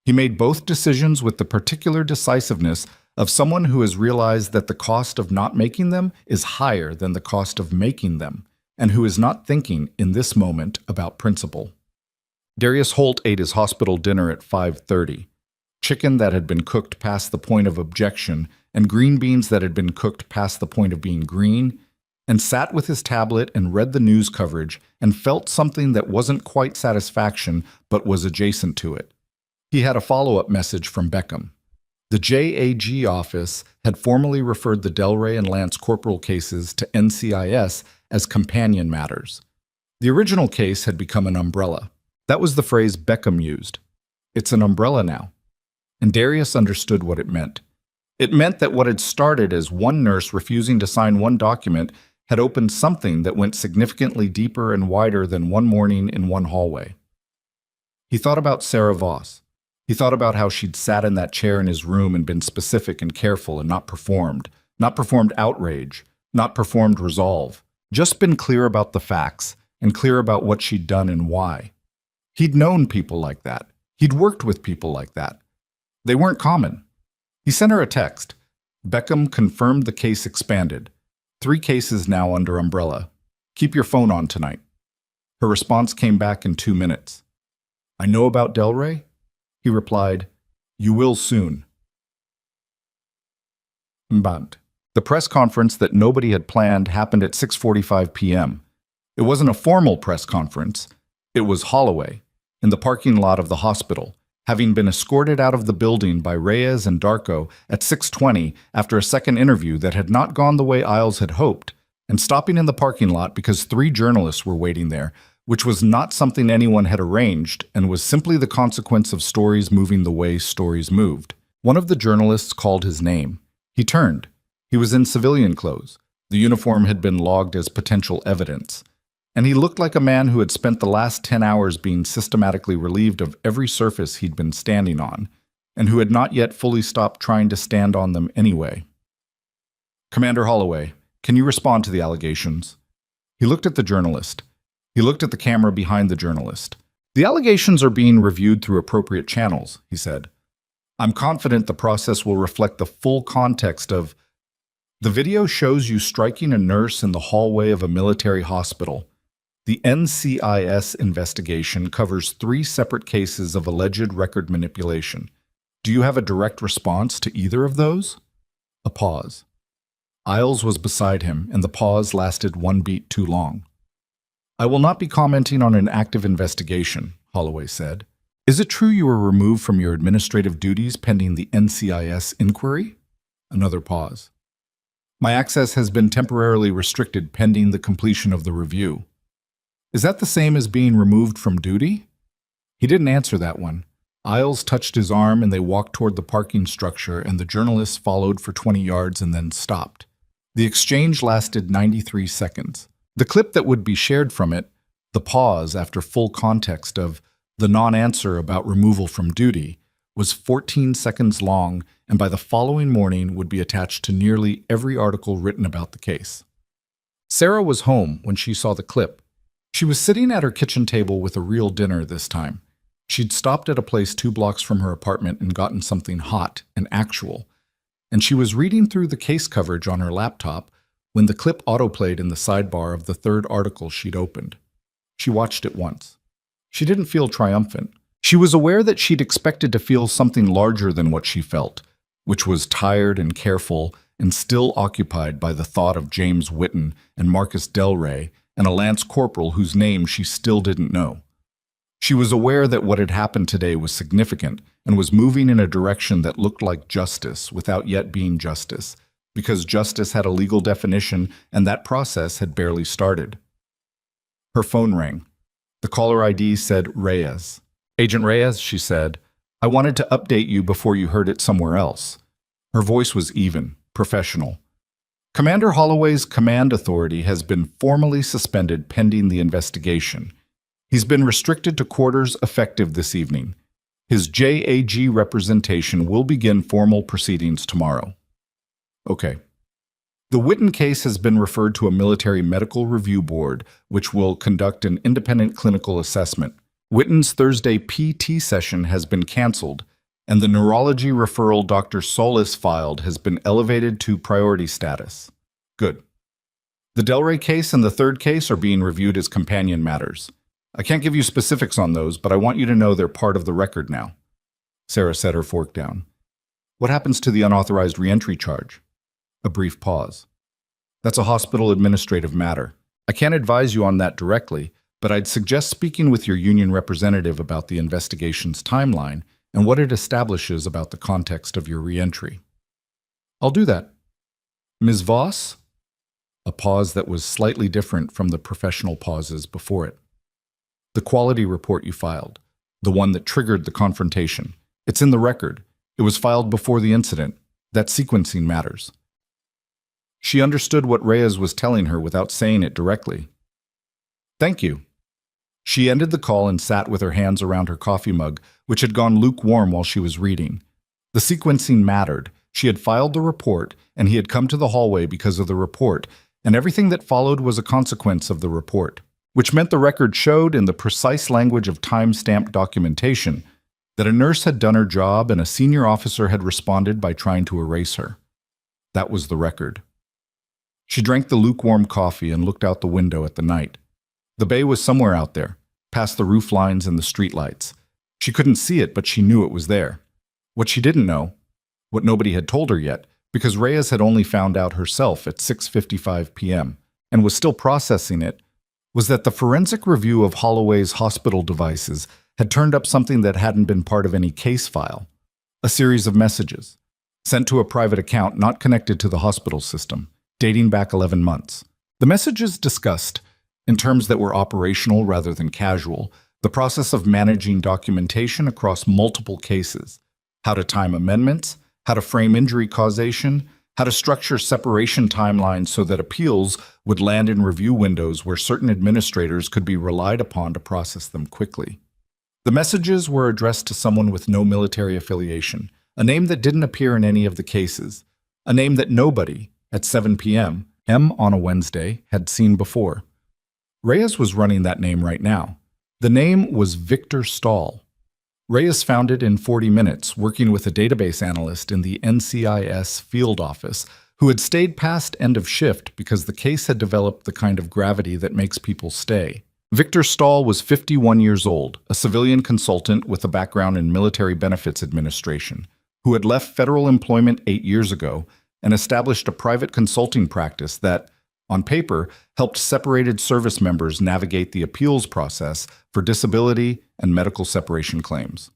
He made both decisions with the particular decisiveness of someone who has realized that the cost of not making them is higher than the cost of making them, and who is not thinking in this moment about principle. Darius Holt ate his hospital dinner at 5:30, chicken that had been cooked past the point of objection and green beans that had been cooked past the point of being green, and sat with his tablet and read the news coverage and felt something that wasn't quite satisfaction but was adjacent to it. He had a follow-up message from Beckham. The JAG office had formally referred the Delray and Lance Corporal cases to NCIS as companion matters. The original case had become an umbrella. That was the phrase Beckham used. It's an umbrella now. And Darius understood what it meant. It meant that what had started as one nurse refusing to sign one document had opened something that went significantly deeper and wider than one morning in one hallway. He thought about Sarah Voss. He thought about how she'd sat in that chair in his room and been specific and careful and not performed outrage, not performed resolve, just been clear about the facts and clear about what she'd done and why. He'd known people like that. He'd worked with people like that. They weren't common. He sent her a text. Beckham confirmed the case expanded. 3 cases now under umbrella. Keep your phone on tonight. Her response came back in 2 minutes. I know about Delray? He replied, You will soon. Mbant. The press conference that nobody had planned happened at 6:45 p.m. It wasn't a formal press conference. It was Holloway, in the parking lot of the hospital, having been escorted out of the building by Reyes and Darko at 6:20 after a second interview that had not gone the way Isles had hoped, and stopping in the parking lot because 3 journalists were waiting there, which was not something anyone had arranged and was simply the consequence of stories moving the way stories moved. One of the journalists called his name. He turned. He was in civilian clothes. The uniform had been logged as potential evidence. And he looked like a man who had spent the last 10 hours being systematically relieved of every surface he'd been standing on, and who had not yet fully stopped trying to stand on them anyway. Commander Holloway, can you respond to the allegations? He looked at the journalist. He looked at the camera behind the journalist. The allegations are being reviewed through appropriate channels, he said. I'm confident the process will reflect the full context of... The video shows you striking a nurse in the hallway of a military hospital. The NCIS investigation covers 3 separate cases of alleged record manipulation. Do you have a direct response to either of those? A pause. Isles was beside him, and the pause lasted 1 beat too long. I will not be commenting on an active investigation, Holloway said. Is it true you were removed from your administrative duties pending the NCIS inquiry? Another pause. My access has been temporarily restricted pending the completion of the review. Is that the same as being removed from duty? He didn't answer that one. Isles touched his arm and they walked toward the parking structure, and the journalists followed for 20 yards and then stopped. The exchange lasted 93 seconds. The clip that would be shared from it, the pause after full context of The non-answer about removal from duty was 14 seconds long and by the following morning would be attached to nearly every article written about the case. Sarah was home when she saw the clip. She was sitting at her kitchen table with a real dinner this time. She'd stopped at a place 2 blocks from her apartment and gotten something hot and actual, and she was reading through the case coverage on her laptop when the clip autoplayed in the sidebar of the third article she'd opened. She watched it once. She didn't feel triumphant. She was aware that she'd expected to feel something larger than what she felt, which was tired and careful and still occupied by the thought of James Whitten and Marcus Delray and a Lance Corporal whose name she still didn't know. She was aware that what had happened today was significant and was moving in a direction that looked like justice without yet being justice, because justice had a legal definition and that process had barely started. Her phone rang. The caller ID said Reyes. "Agent Reyes," she said, "I wanted to update you before you heard it somewhere else." Her voice was even, professional. "Commander Holloway's command authority has been formally suspended pending the investigation. He's been restricted to quarters effective this evening. His JAG representation will begin formal proceedings tomorrow." Okay. The Whitten case has been referred to a military medical review board, which will conduct an independent clinical assessment. Whitten's Thursday PT session has been canceled, and the neurology referral Dr. Solis filed has been elevated to priority status. Good. The Delray case and the third case are being reviewed as companion matters. I can't give you specifics on those, but I want you to know they're part of the record now. Sarah set her fork down. What happens to the unauthorized reentry charge? A brief pause. That's a hospital administrative matter. I can't advise you on that directly, but I'd suggest speaking with your union representative about the investigation's timeline and what it establishes about the context of your reentry. I'll do that. Ms. Voss? A pause that was slightly different from the professional pauses before it. The quality report you filed, the one that triggered the confrontation. It's in the record. It was filed before the incident. That sequencing matters. She understood what Reyes was telling her without saying it directly. Thank you. She ended the call and sat with her hands around her coffee mug, which had gone lukewarm while she was reading. The sequencing mattered. She had filed the report, and he had come to the hallway because of the report, and everything that followed was a consequence of the report, which meant the record showed in the precise language of time-stamped documentation that a nurse had done her job and a senior officer had responded by trying to erase her. That was the record. She drank the lukewarm coffee and looked out the window at the night. The bay was somewhere out there, past the roof lines and the streetlights. She couldn't see it, but she knew it was there. What she didn't know, what nobody had told her yet, because Reyes had only found out herself at 6:55 p.m. and was still processing it, was that the forensic review of Holloway's hospital devices had turned up something that hadn't been part of any case file, a series of messages, sent to a private account not connected to the hospital system, dating back 11 months. The messages discussed, in terms that were operational rather than casual, the process of managing documentation across multiple cases, how to time amendments, how to frame injury causation, how to structure separation timelines so that appeals would land in review windows where certain administrators could be relied upon to process them quickly. The messages were addressed to someone with no military affiliation, a name that didn't appear in any of the cases, a name that nobody, at 7 p.m. on a Wednesday, had seen before. Reyes was running that name right now. The name was Victor Stahl. Reyes found it in 40 minutes, working with a database analyst in the NCIS field office, who had stayed past end of shift because the case had developed the kind of gravity that makes people stay. Victor Stahl was 51 years old, a civilian consultant with a background in military benefits administration, who had left federal employment 8 years ago and established a private consulting practice that, on paper, helped separated service members navigate the appeals process for disability and medical separation claims.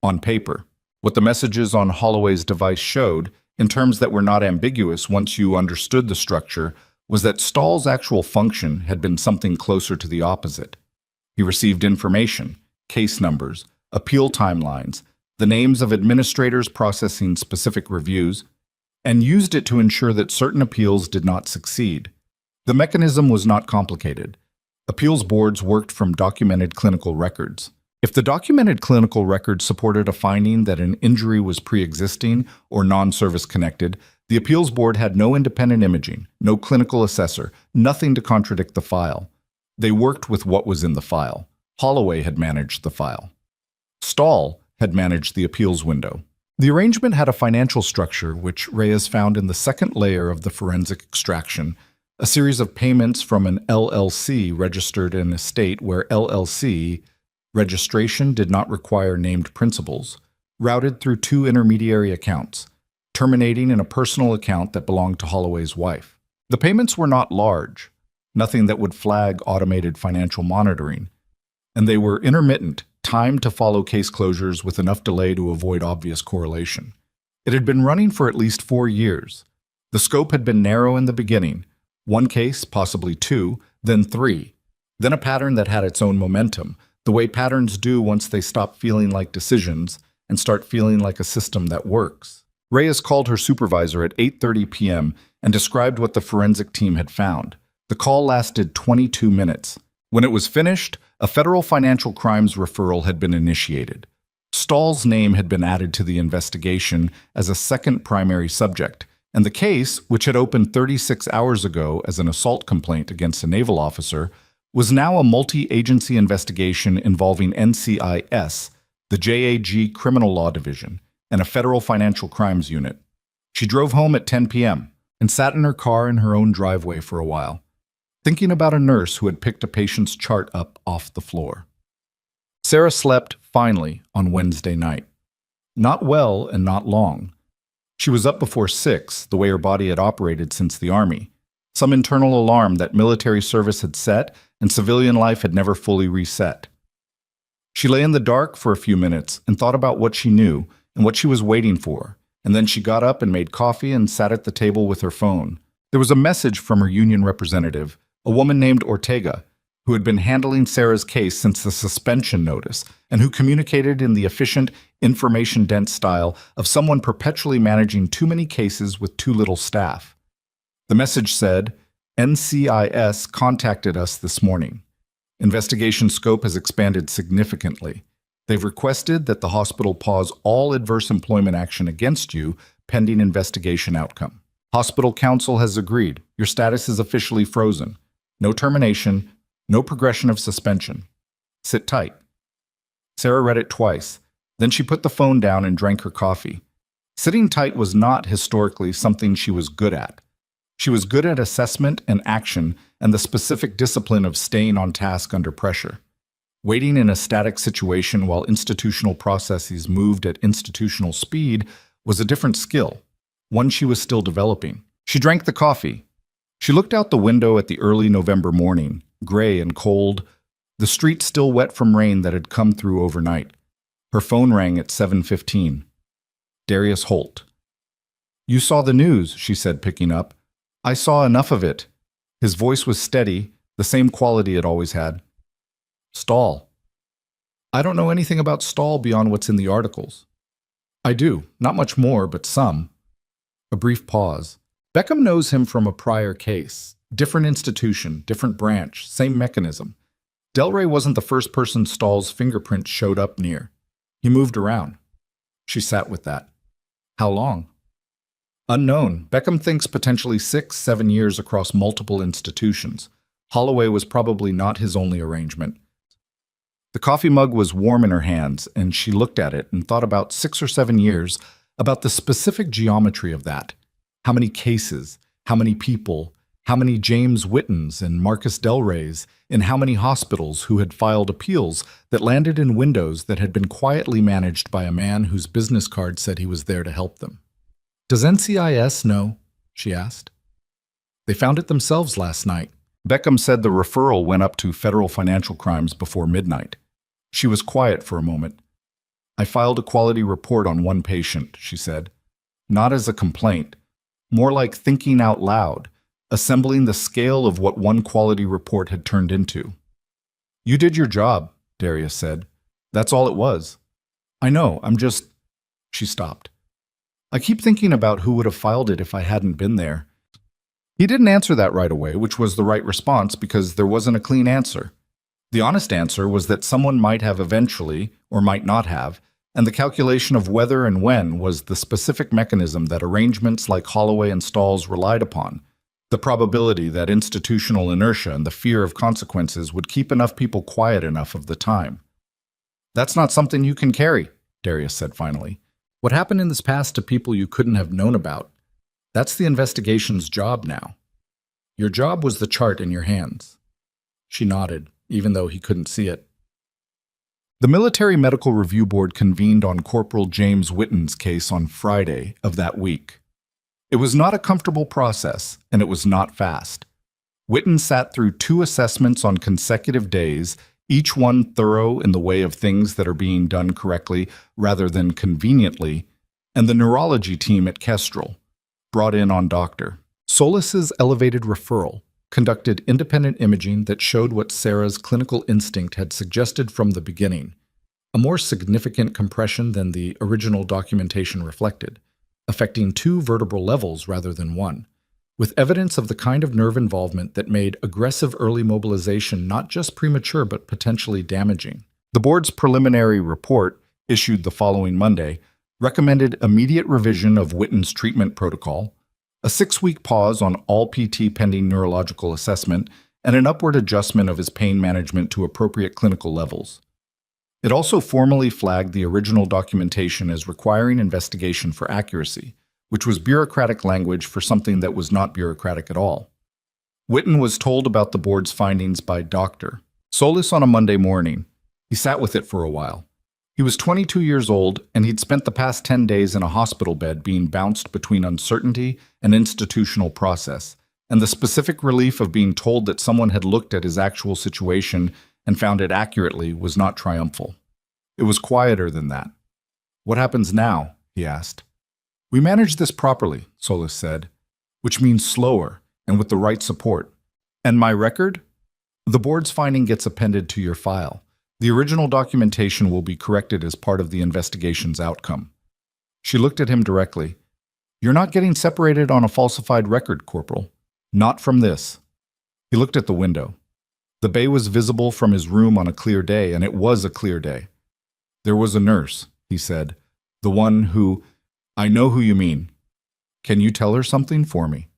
On paper, what the messages on Holloway's device showed, in terms that were not ambiguous once you understood the structure, was that Stahl's actual function had been something closer to the opposite. He received information, case numbers, appeal timelines, the names of administrators processing specific reviews, and used it to ensure that certain appeals did not succeed. The mechanism was not complicated. Appeals boards worked from documented clinical records. If the documented clinical record supported a finding that an injury was pre-existing or non-service connected, the appeals board had no independent imaging, no clinical assessor, nothing to contradict the file. They worked with what was in the file. Holloway had managed the file. Stahl had managed the appeals window. The arrangement had a financial structure which Reyes found in the second layer of the forensic extraction, a series of payments from an LLC registered in a state where LLC registration did not require named principals, routed through two intermediary accounts, terminating in a personal account that belonged to Holloway's wife. The payments were not large, nothing that would flag automated financial monitoring, and they were intermittent, timed to follow case closures with enough delay to avoid obvious correlation. It had been running for at least 4 years. The scope had been narrow in the beginning, one case, possibly two, then three, then a pattern that had its own momentum, the way patterns do once they stop feeling like decisions and start feeling like a system that works. Reyes called her supervisor at 8:30 p.m. and described what the forensic team had found. The call lasted 22 minutes. When it was finished, a federal financial crimes referral had been initiated. Stahl's name had been added to the investigation as a second primary subject, and the case, which had opened 36 hours ago as an assault complaint against a naval officer, was now a multi-agency investigation involving NCIS, the JAG Criminal Law Division, and a federal financial crimes unit. She drove home at 10 p.m. and sat in her car in her own driveway for a while, thinking about a nurse who had picked a patient's chart up off the floor. Sarah slept, finally, on Wednesday night. Not well and not long. She was up before 6, the way her body had operated since the Army, some internal alarm that military service had set and civilian life had never fully reset. She lay in the dark for a few minutes and thought about what she knew and what she was waiting for, and then she got up and made coffee and sat at the table with her phone. There was a message from her union representative, a woman named Ortega, who had been handling Sarah's case since the suspension notice and who communicated in the efficient, information-dense style of someone perpetually managing too many cases with too little staff. The message said, "NCIS contacted us this morning. Investigation scope has expanded significantly. They've requested that the hospital pause all adverse employment action against you pending investigation outcome. Hospital counsel has agreed. Your status is officially frozen. No termination, no progression of suspension. Sit tight." Sarah read it twice. Then she put the phone down and drank her coffee. Sitting tight was not historically something she was good at. She was good at assessment and action and the specific discipline of staying on task under pressure. Waiting in a static situation while institutional processes moved at institutional speed was a different skill, one she was still developing. She drank the coffee. She looked out the window at the early November morning, gray and cold, the street still wet from rain that had come through overnight. Her phone rang at 7:15. Darius Holt. "You saw the news," she said, picking up. "I saw enough of it." His voice was steady, the same quality it always had. "Stahl." "I don't know anything about Stahl beyond what's in the articles." "I do. Not much more, but some." A brief pause. "Beckham knows him from a prior case. Different institution, different branch, same mechanism. Delray wasn't the first person Stahl's fingerprint showed up near. He moved around." She sat with that. "How long?" "Unknown. Beckham thinks potentially 6-7 years across multiple institutions. Holloway was probably not his only arrangement." The coffee mug was warm in her hands, and she looked at it and thought about 6 or 7 years, about the specific geometry of that. How many cases, how many people, how many James Wittens and Marcus Delrays, in how many hospitals who had filed appeals that landed in windows that had been quietly managed by a man whose business card said he was there to help them. "Does NCIS know?" she asked. "They found it themselves last night. Beckham said the referral went up to federal financial crimes before midnight." She was quiet for a moment. "I filed a quality report on one patient," she said. "Not as a complaint. More like thinking out loud, assembling the scale of what one quality report had turned into." "You did your job," Darius said. "That's all it was." "I know, I'm just—" She stopped. "I keep thinking about who would have filed it if I hadn't been there." He didn't answer that right away, which was the right response because there wasn't a clean answer. The honest answer was that someone might have eventually, or might not have, and the calculation of whether and when was the specific mechanism that arrangements like Holloway and Stahls relied upon, the probability that institutional inertia and the fear of consequences would keep enough people quiet enough of the time. "That's not something you can carry," Darius said finally. "What happened in this past to people you couldn't have known about? That's the investigation's job now. Your job was the chart in your hands." She nodded, even though he couldn't see it. The Military Medical Review Board convened on Corporal James Witten's case on Friday of that week. It was not a comfortable process, and it was not fast. Witten sat through 2 assessments on consecutive days, each one thorough in the way of things that are being done correctly rather than conveniently, and the neurology team at Kestrel, brought in on Dr. Solis's elevated referral, conducted independent imaging that showed what Sarah's clinical instinct had suggested from the beginning, a more significant compression than the original documentation reflected, affecting 2 vertebral levels rather than 1, with evidence of the kind of nerve involvement that made aggressive early mobilization not just premature but potentially damaging. The board's preliminary report, issued the following Monday, recommended immediate revision of Witten's treatment protocol, a 6-week pause on all PT pending neurological assessment, and an upward adjustment of his pain management to appropriate clinical levels. It also formally flagged the original documentation as requiring investigation for accuracy, which was bureaucratic language for something that was not bureaucratic at all. Witten was told about the board's findings by Dr. Solis on a Monday morning. He sat with it for a while. He was 22 years old, and he'd spent the past 10 days in a hospital bed being bounced between uncertainty and institutional process, and the specific relief of being told that someone had looked at his actual situation and found it accurately was not triumphal. It was quieter than that. "What happens now?" he asked. "We manage this properly," Solis said, "which means slower and with the right support. And my record? The board's finding gets appended to your file. The original documentation will be corrected as part of the investigation's outcome." She looked at him directly. "You're not getting separated on a falsified record, Corporal. Not from this." He looked at the window. The bay was visible from his room on a clear day, and it was a clear day. "There was a nurse," he said. "The one who... I know who you mean. Can you tell her something for me?"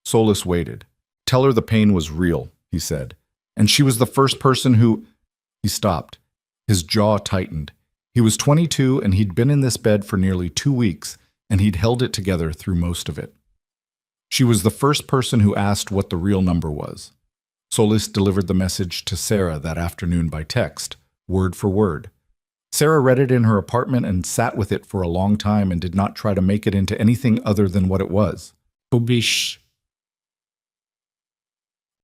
Solis waited. "Tell her the pain was real," he said. "And she was the first person who..." He stopped. His jaw tightened. He was 22 and he'd been in this bed for nearly 2 weeks, and he'd held it together through most of it. She was the first person who asked what the real number was. Solis delivered the message to Sarah that afternoon by text, word for word. Sarah read it in her apartment and sat with it for a long time and did not try to make it into anything other than what it was. Bubish.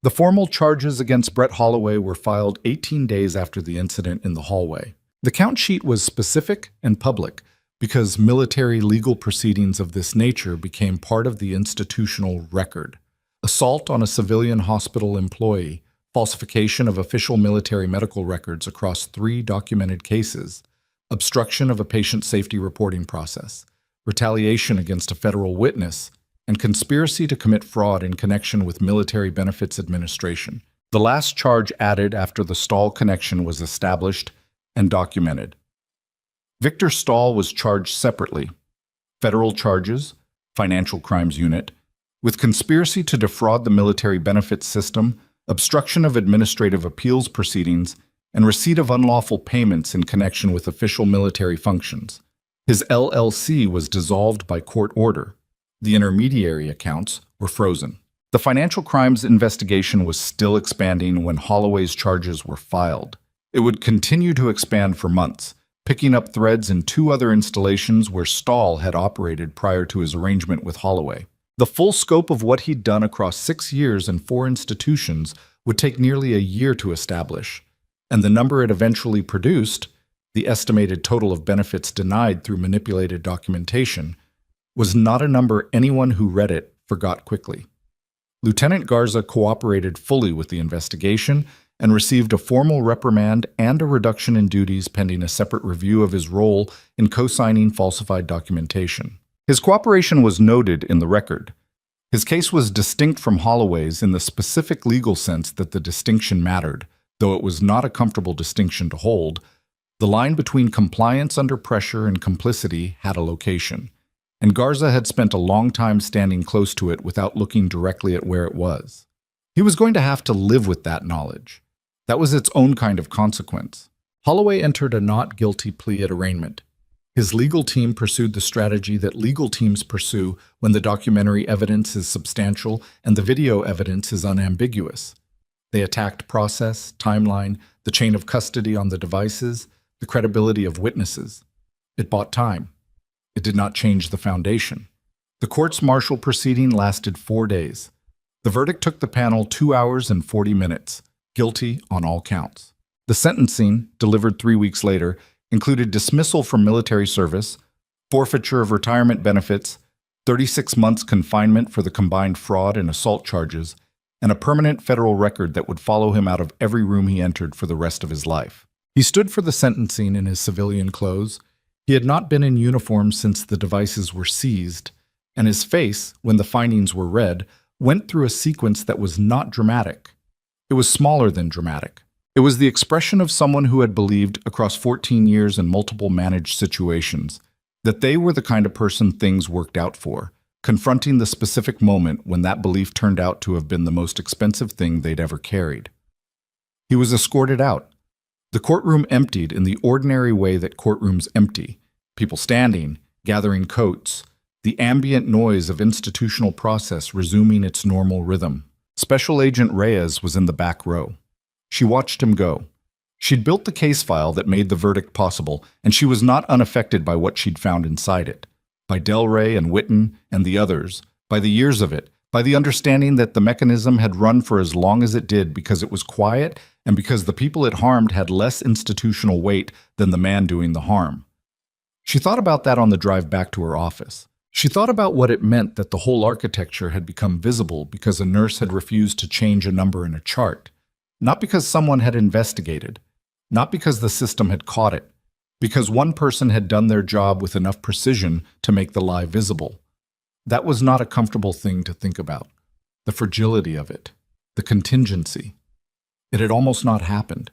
The formal charges against Brett Holloway were filed 18 days after the incident in the hallway. The count sheet was specific and public because military legal proceedings of this nature became part of the institutional record. Assault on a civilian hospital employee, falsification of official military medical records across 3 documented cases, obstruction of a patient safety reporting process, retaliation against a federal witness, and conspiracy to commit fraud in connection with military benefits administration. The last charge added after the Stahl connection was established and documented. Victor Stahl was charged separately. Federal charges, Financial Crimes Unit, with conspiracy to defraud the military benefits system, obstruction of administrative appeals proceedings, and receipt of unlawful payments in connection with official military functions. His LLC was dissolved by court order. The intermediary accounts were frozen. The financial crimes investigation was still expanding when Holloway's charges were filed. It would continue to expand for months, picking up threads in 2 other installations where Stahl had operated prior to his arrangement with Holloway. The full scope of what he'd done across 6 years and 4 institutions would take nearly a year to establish, and the number it eventually produced, the estimated total of benefits denied through manipulated documentation, was not a number anyone who read it forgot quickly. Lieutenant Garza cooperated fully with the investigation and received a formal reprimand and a reduction in duties pending a separate review of his role in co-signing falsified documentation. His cooperation was noted in the record. His case was distinct from Holloway's in the specific legal sense that the distinction mattered, Though it was not a comfortable distinction to hold, the line between compliance under pressure and complicity had a location, and Garza had spent a long time standing close to it without looking directly at where it was. He was going to have to live with that knowledge. That was its own kind of consequence. Holloway entered a not guilty plea at arraignment. His legal team pursued the strategy that legal teams pursue when the documentary evidence is substantial and the video evidence is unambiguous. They attacked process, timeline, the chain of custody on the devices, the credibility of witnesses. It bought time. It did not change the foundation. The court's martial proceeding lasted 4 days. The verdict took the panel 2 hours and 40 minutes, guilty on all counts. The sentencing, delivered 3 weeks later, included dismissal from military service, forfeiture of retirement benefits, 36 months confinement for the combined fraud and assault charges, and a permanent federal record that would follow him out of every room he entered for the rest of his life. He stood for the sentencing in his civilian clothes. He had not been in uniform since the devices were seized, and his face, when the findings were read, went through a sequence that was not dramatic. It was smaller than dramatic. It was the expression of someone who had believed, across 14 years in multiple managed situations, that they were the kind of person things worked out for, confronting the specific moment when that belief turned out to have been the most expensive thing they'd ever carried. He was escorted out. The courtroom emptied in the ordinary way that courtrooms empty, people standing, gathering coats, the ambient noise of institutional process resuming its normal rhythm. Special Agent Reyes was in the back row. She watched him go. She'd built the case file that made the verdict possible, and she was not unaffected by what she'd found inside it, by Del Rey and Witten and the others, by the years of it, by the understanding that the mechanism had run for as long as it did because it was quiet and because the people it harmed had less institutional weight than the man doing the harm. She thought about that on the drive back to her office. She thought about what it meant that the whole architecture had become visible because a nurse had refused to change a number in a chart. Not because someone had investigated, not because the system had caught it, because one person had done their job with enough precision to make the lie visible. That was not a comfortable thing to think about. The fragility of it, the contingency. It had almost not happened.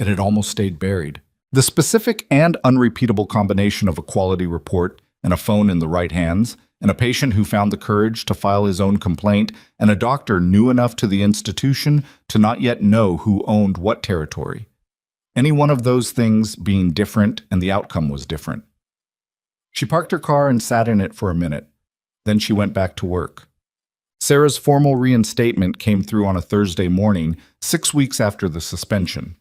It had almost stayed buried. The specific and unrepeatable combination of a quality report and a phone in the right hands, and a patient who found the courage to file his own complaint, and a doctor new enough to the institution to not yet know who owned what territory. Any one of those things being different, and the outcome was different. She parked her car and sat in it for a minute. Then she went back to work. Sarah's formal reinstatement came through on a Thursday morning, 6 weeks after the suspension.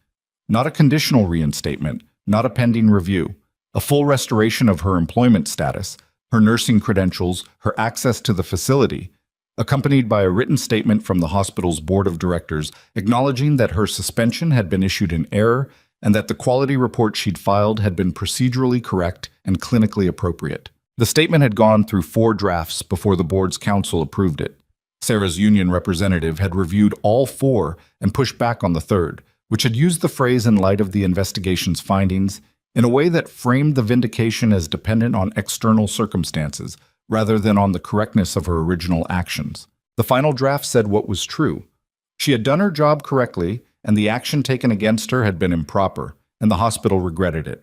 Not a conditional reinstatement, not a pending review. A full restoration of her employment status, her nursing credentials, her access to the facility, accompanied by a written statement from the hospital's board of directors acknowledging that her suspension had been issued in error and that the quality report she'd filed had been procedurally correct and clinically appropriate. The statement had gone through 4 drafts before the board's council approved it. Sarah's union representative had reviewed all 4 and pushed back on the 3rd, which had used the phrase in light of the investigation's findings in a way that framed the vindication as dependent on external circumstances rather than on the correctness of her original actions. The final draft said what was true. She had done her job correctly, and the action taken against her had been improper, and the hospital regretted it.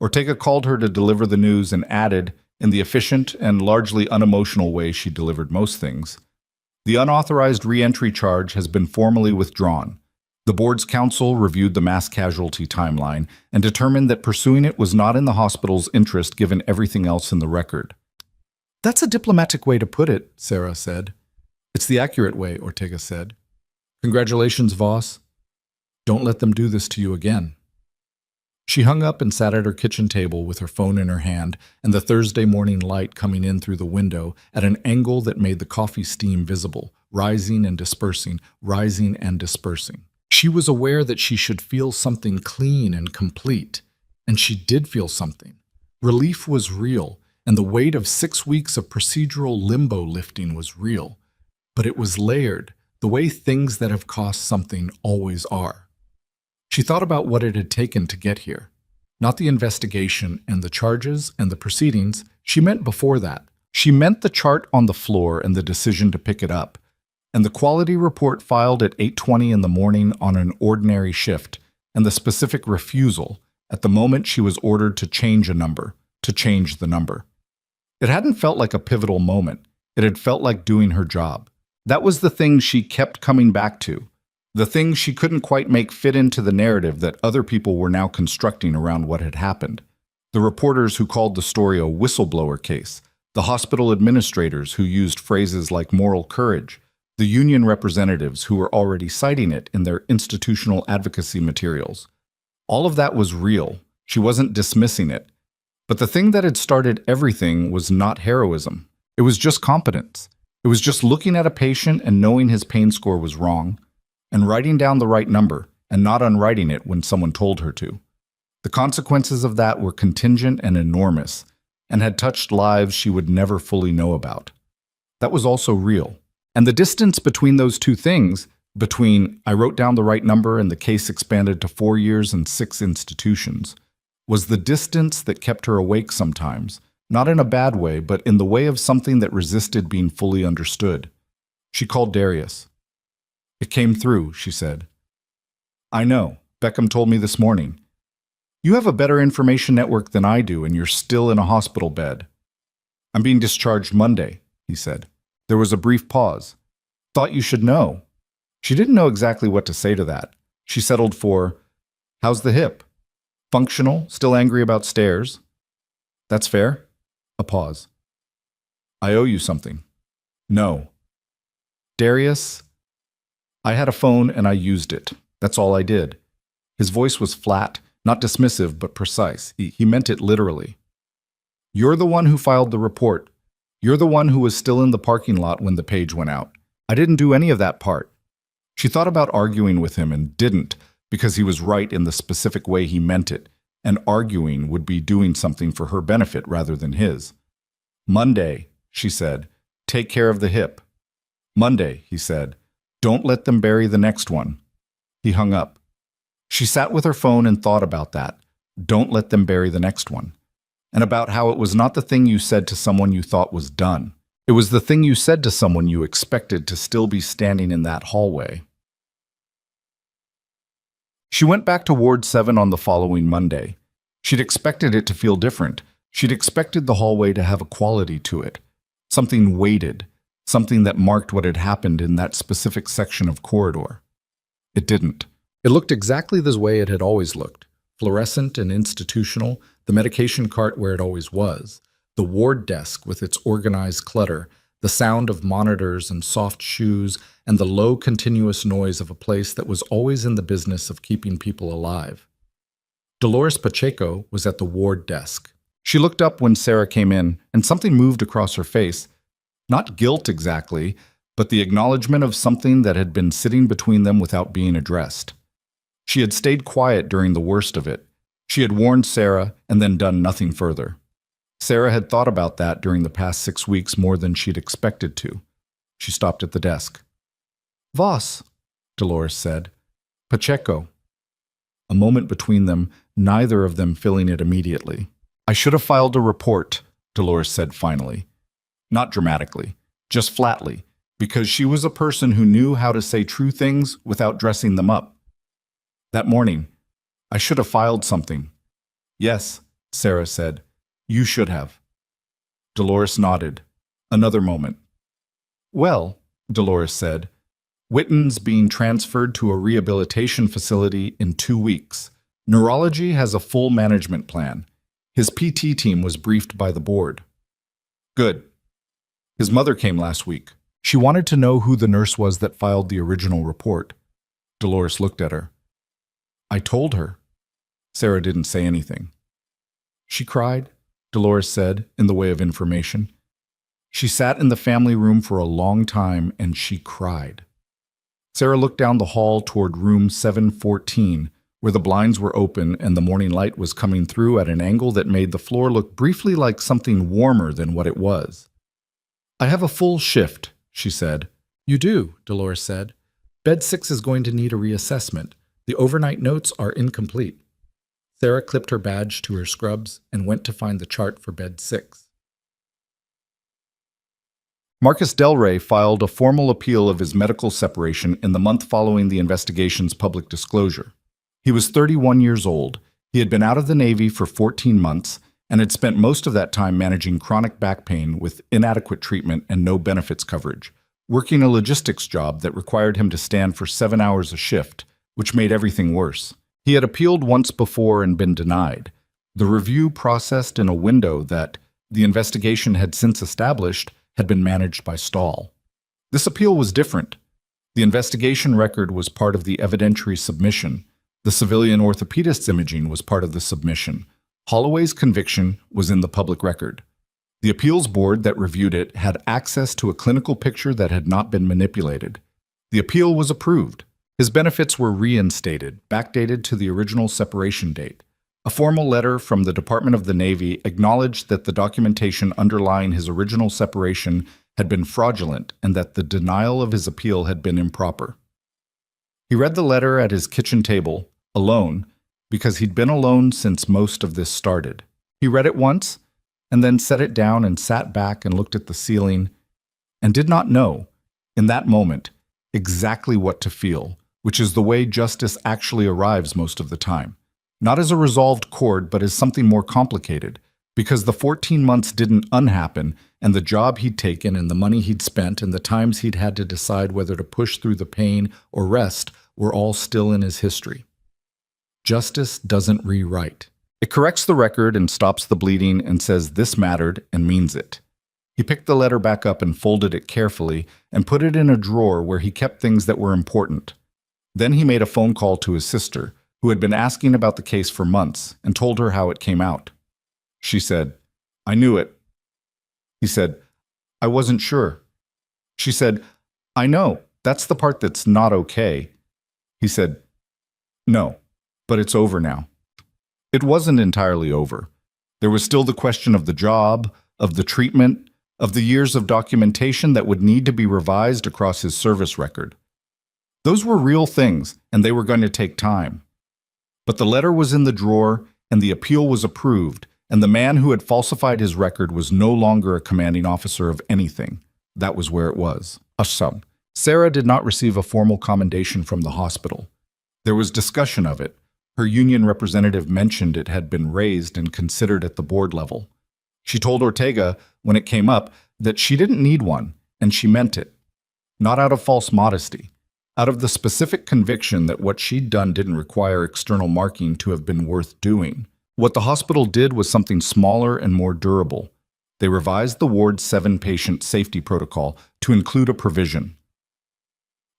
Ortega called her to deliver the news and added, in the efficient and largely unemotional way she delivered most things, "The unauthorized re-entry charge has been formally withdrawn. The board's council reviewed the mass casualty timeline and determined that pursuing it was not in the hospital's interest given everything else in the record." "That's a diplomatic way to put it," Sarah said. "It's the accurate way," Ortega said. "Congratulations, Voss. Don't let them do this to you again." She hung up and sat at her kitchen table with her phone in her hand and the Thursday morning light coming in through the window at an angle that made the coffee steam visible, rising and dispersing, rising and dispersing. She was aware that she should feel something clean and complete, and she did feel something. Relief was real, and the weight of 6 weeks of procedural limbo lifting was real. But it was layered, the way things that have cost something always are. She thought about what it had taken to get here. Not the investigation and the charges and the proceedings. She meant before that. She meant the chart on the floor and the decision to pick it up. And the quality report filed at 8:20 in the morning on an ordinary shift, and the specific refusal at the moment she was ordered to change a number, to change the number. It hadn't felt like a pivotal moment. It had felt like doing her job. That was the thing she kept coming back to, the thing she couldn't quite make fit into the narrative that other people were now constructing around what had happened. The reporters who called the story a whistleblower case, the hospital administrators who used phrases like moral courage, the union representatives who were already citing it in their institutional advocacy materials. All of that was real. She wasn't dismissing it. But the thing that had started everything was not heroism. It was just competence. It was just looking at a patient and knowing his pain score was wrong, and writing down the right number and not unwriting it when someone told her to. The consequences of that were contingent and enormous, and had touched lives she would never fully know about. That was also real. And the distance between those two things, between I wrote down the right number and the case expanded to 4 years and 6 institutions, was the distance that kept her awake sometimes, not in a bad way, but in the way of something that resisted being fully understood. She called Darius. "It came through," she said. "I know. Beckham told me this morning. You have a better information network than I do, and you're still in a hospital bed." "I'm being discharged Monday," he said. There was a brief pause. "Thought you should know." She didn't know exactly what to say to that. She settled for, "How's the hip? Functional? Still angry about stairs?" "That's fair." A pause. "I owe you something." "No." "Darius, I had a phone and I used it. That's all I did." His voice was flat, not dismissive, but precise. He meant it literally. "You're the one who filed the report. You're the one who was still in the parking lot when the page went out. I didn't do any of that part." She thought about arguing with him and didn't, because he was right in the specific way he meant it, and arguing would be doing something for her benefit rather than his. "Monday," she said, "take care of the hip." "Monday," he said, "don't let them bury the next one." He hung up. She sat with her phone and thought about that. Don't let them bury the next one. And about how it was not the thing you said to someone you thought was done. It was the thing you said to someone you expected to still be standing in that hallway. She went back to Ward 7 on the following Monday. She'd expected it to feel different. She'd expected the hallway to have a quality to it. Something weighted. Something that marked what had happened in that specific section of corridor. It didn't. It looked exactly the way it had always looked. Fluorescent and institutional, the medication cart where it always was, the ward desk with its organized clutter, the sound of monitors and soft shoes, and the low continuous noise of a place that was always in the business of keeping people alive. Dolores Pacheco was at the ward desk. She looked up when Sarah came in, and something moved across her face. Not guilt exactly, but the acknowledgement of something that had been sitting between them without being addressed. She had stayed quiet during the worst of it. She had warned Sarah and then done nothing further. Sarah had thought about that during the past 6 weeks more than she'd expected to. She stopped at the desk. "Voss," Dolores said. "Pacheco." A moment between them, neither of them filling it immediately. "I should have filed a report," Dolores said finally. Not dramatically, just flatly, because she was a person who knew how to say true things without dressing them up. "That morning, I should have filed something." "Yes," Sarah said. "You should have." Dolores nodded. Another moment. "Well," Dolores said, "Witten's being transferred to a rehabilitation facility in 2 weeks. Neurology has a full management plan. His PT team was briefed by the board." "Good." "His mother came last week. She wanted to know who the nurse was that filed the original report." Dolores looked at her. "I told her." Sarah didn't say anything. "She cried," Dolores said, in the way of information. "She sat in the family room for a long time, and she cried." Sarah looked down the hall toward room 714, where the blinds were open and the morning light was coming through at an angle that made the floor look briefly like something warmer than what it was. "I have a full shift," she said. "You do," Dolores said. "Bed 6 is going to need a reassessment. The overnight notes are incomplete." Sarah clipped her badge to her scrubs and went to find the chart for bed 6. Marcus Del Rey filed a formal appeal of his medical separation in the month following the investigation's public disclosure. He was 31 years old. He had been out of the Navy for 14 months and had spent most of that time managing chronic back pain with inadequate treatment and no benefits coverage, working a logistics job that required him to stand for 7 hours a shift, which made everything worse. He had appealed once before and been denied. The review processed in a window that the investigation had since established had been managed by Stahl. This appeal was different. The investigation record was part of the evidentiary submission. The civilian orthopedist's imaging was part of the submission. Holloway's conviction was in the public record. The appeals board that reviewed it had access to a clinical picture that had not been manipulated. The appeal was approved. His benefits were reinstated, backdated to the original separation date. A formal letter from the Department of the Navy acknowledged that the documentation underlying his original separation had been fraudulent and that the denial of his appeal had been improper. He read the letter at his kitchen table, alone, because he'd been alone since most of this started. He read it once, and then set it down and sat back and looked at the ceiling, and did not know, in that moment, exactly what to feel, which is the way justice actually arrives most of the time. Not as a resolved chord, but as something more complicated, because the 14 months didn't unhappen, and the job he'd taken and the money he'd spent and the times he'd had to decide whether to push through the pain or rest were all still in his history. Justice doesn't rewrite. It corrects the record and stops the bleeding and says this mattered and means it. He picked the letter back up and folded it carefully and put it in a drawer where he kept things that were important. Then he made a phone call to his sister, who had been asking about the case for months, and told her how it came out. She said, "I knew it." He said, "I wasn't sure." She said, "I know, that's the part that's not okay." He said, "No, but it's over now." It wasn't entirely over. There was still the question of the job, of the treatment, of the years of documentation that would need to be revised across his service record. Those were real things, and they were going to take time. But the letter was in the drawer, and the appeal was approved, and the man who had falsified his record was no longer a commanding officer of anything. That was where it was. Assam. Sarah did not receive a formal commendation from the hospital. There was discussion of it. Her union representative mentioned it had been raised and considered at the board level. She told Ortega, when it came up, that she didn't need one, and she meant it. Not out of false modesty. Out of the specific conviction that what she'd done didn't require external marking to have been worth doing. What the hospital did was something smaller and more durable. They revised the Ward 7 patient safety protocol to include a provision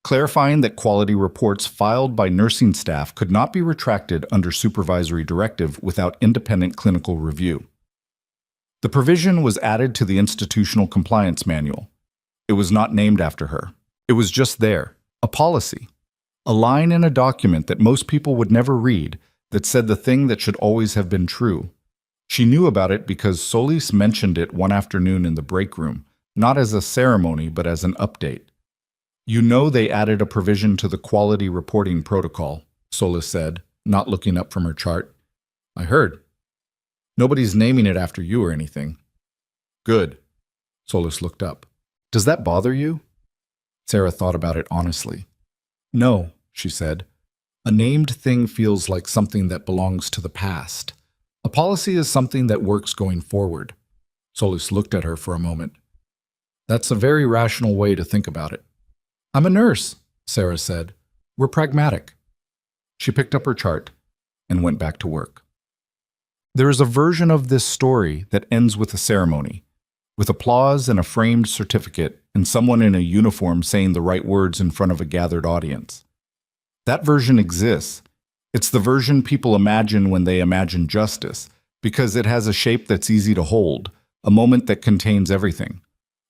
clarifying that quality reports filed by nursing staff could not be retracted under supervisory directive without independent clinical review. The provision was added to the Institutional Compliance Manual. It was not named after her. It was just there. A policy, a line in a document that most people would never read that said the thing that should always have been true. She knew about it because Solis mentioned it one afternoon in the break room, not as a ceremony but as an update. "You know they added a provision to the quality reporting protocol," Solis said, not looking up from her chart. "I heard. Nobody's naming it after you or anything." "Good." Solis looked up. "Does that bother you?" Sarah thought about it honestly. "No," she said. "A named thing feels like something that belongs to the past. A policy is something that works going forward." Solis looked at her for a moment. "That's a very rational way to think about it." "I'm a nurse," Sarah said. "We're pragmatic." She picked up her chart and went back to work. There is a version of this story that ends with a ceremony, with applause and a framed certificate and someone in a uniform saying the right words in front of a gathered audience. That version exists. It's the version people imagine when they imagine justice, because it has a shape that's easy to hold, a moment that contains everything.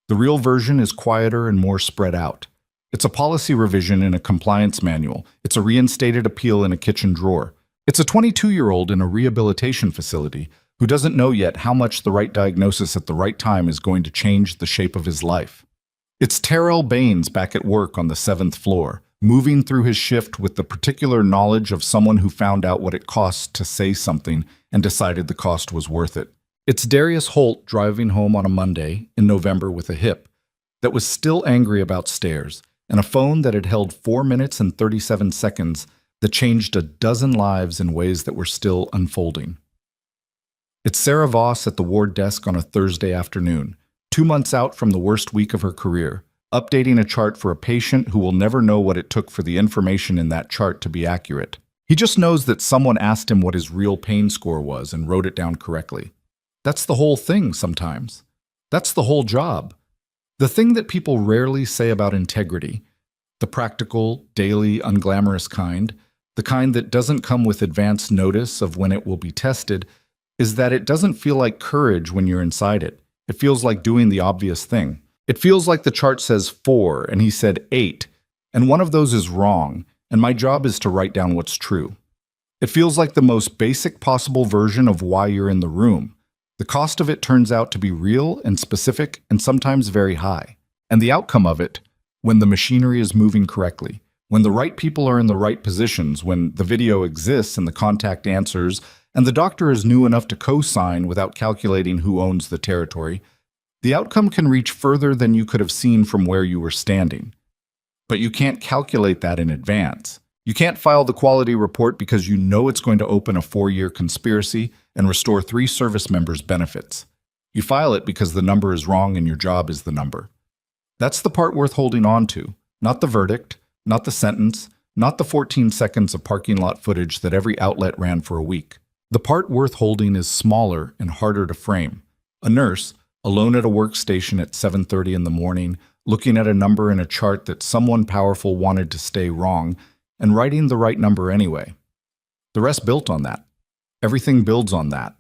The real version is quieter and more spread out. It's a policy revision in a compliance manual. It's a reinstated appeal in a kitchen drawer. It's a 22-year-old in a rehabilitation facility who doesn't know yet how much the right diagnosis at the right time is going to change the shape of his life. It's Terrell Baines back at work on the 7th floor, moving through his shift with the particular knowledge of someone who found out what it costs to say something and decided the cost was worth it. It's Darius Holt driving home on a Monday in November with a hip, that was still angry about stairs, and a phone that had held 4 minutes and 37 seconds that changed a dozen lives in ways that were still unfolding. It's Sarah Voss at the ward desk on a Thursday afternoon, 2 months out from the worst week of her career, updating a chart for a patient who will never know what it took for the information in that chart to be accurate. He just knows that someone asked him what his real pain score was and wrote it down correctly. That's the whole thing sometimes. That's the whole job. The thing that people rarely say about integrity, the practical, daily, unglamorous kind, the kind that doesn't come with advance notice of when it will be tested, is that it doesn't feel like courage when you're inside it. It feels like doing the obvious thing. It feels like the chart says 4 and he said 8, and one of those is wrong, and my job is to write down what's true. It feels like the most basic possible version of why you're in the room. The cost of it turns out to be real and specific and sometimes very high. And the outcome of it, when the machinery is moving correctly, when the right people are in the right positions, when the video exists and the contact answers, and the doctor is new enough to co-sign without calculating who owns the territory, the outcome can reach further than you could have seen from where you were standing. But you can't calculate that in advance. You can't file the quality report because you know it's going to open a 4-year conspiracy and restore 3 service members' benefits. You file it because the number is wrong and your job is the number. That's the part worth holding on to, not the verdict, not the sentence, not the 14 seconds of parking lot footage that every outlet ran for a week. The part worth holding is smaller and harder to frame. A nurse, alone at a workstation at 7:30 in the morning, looking at a number in a chart that someone powerful wanted to stay wrong, and writing the right number anyway. The rest built on that. Everything builds on that.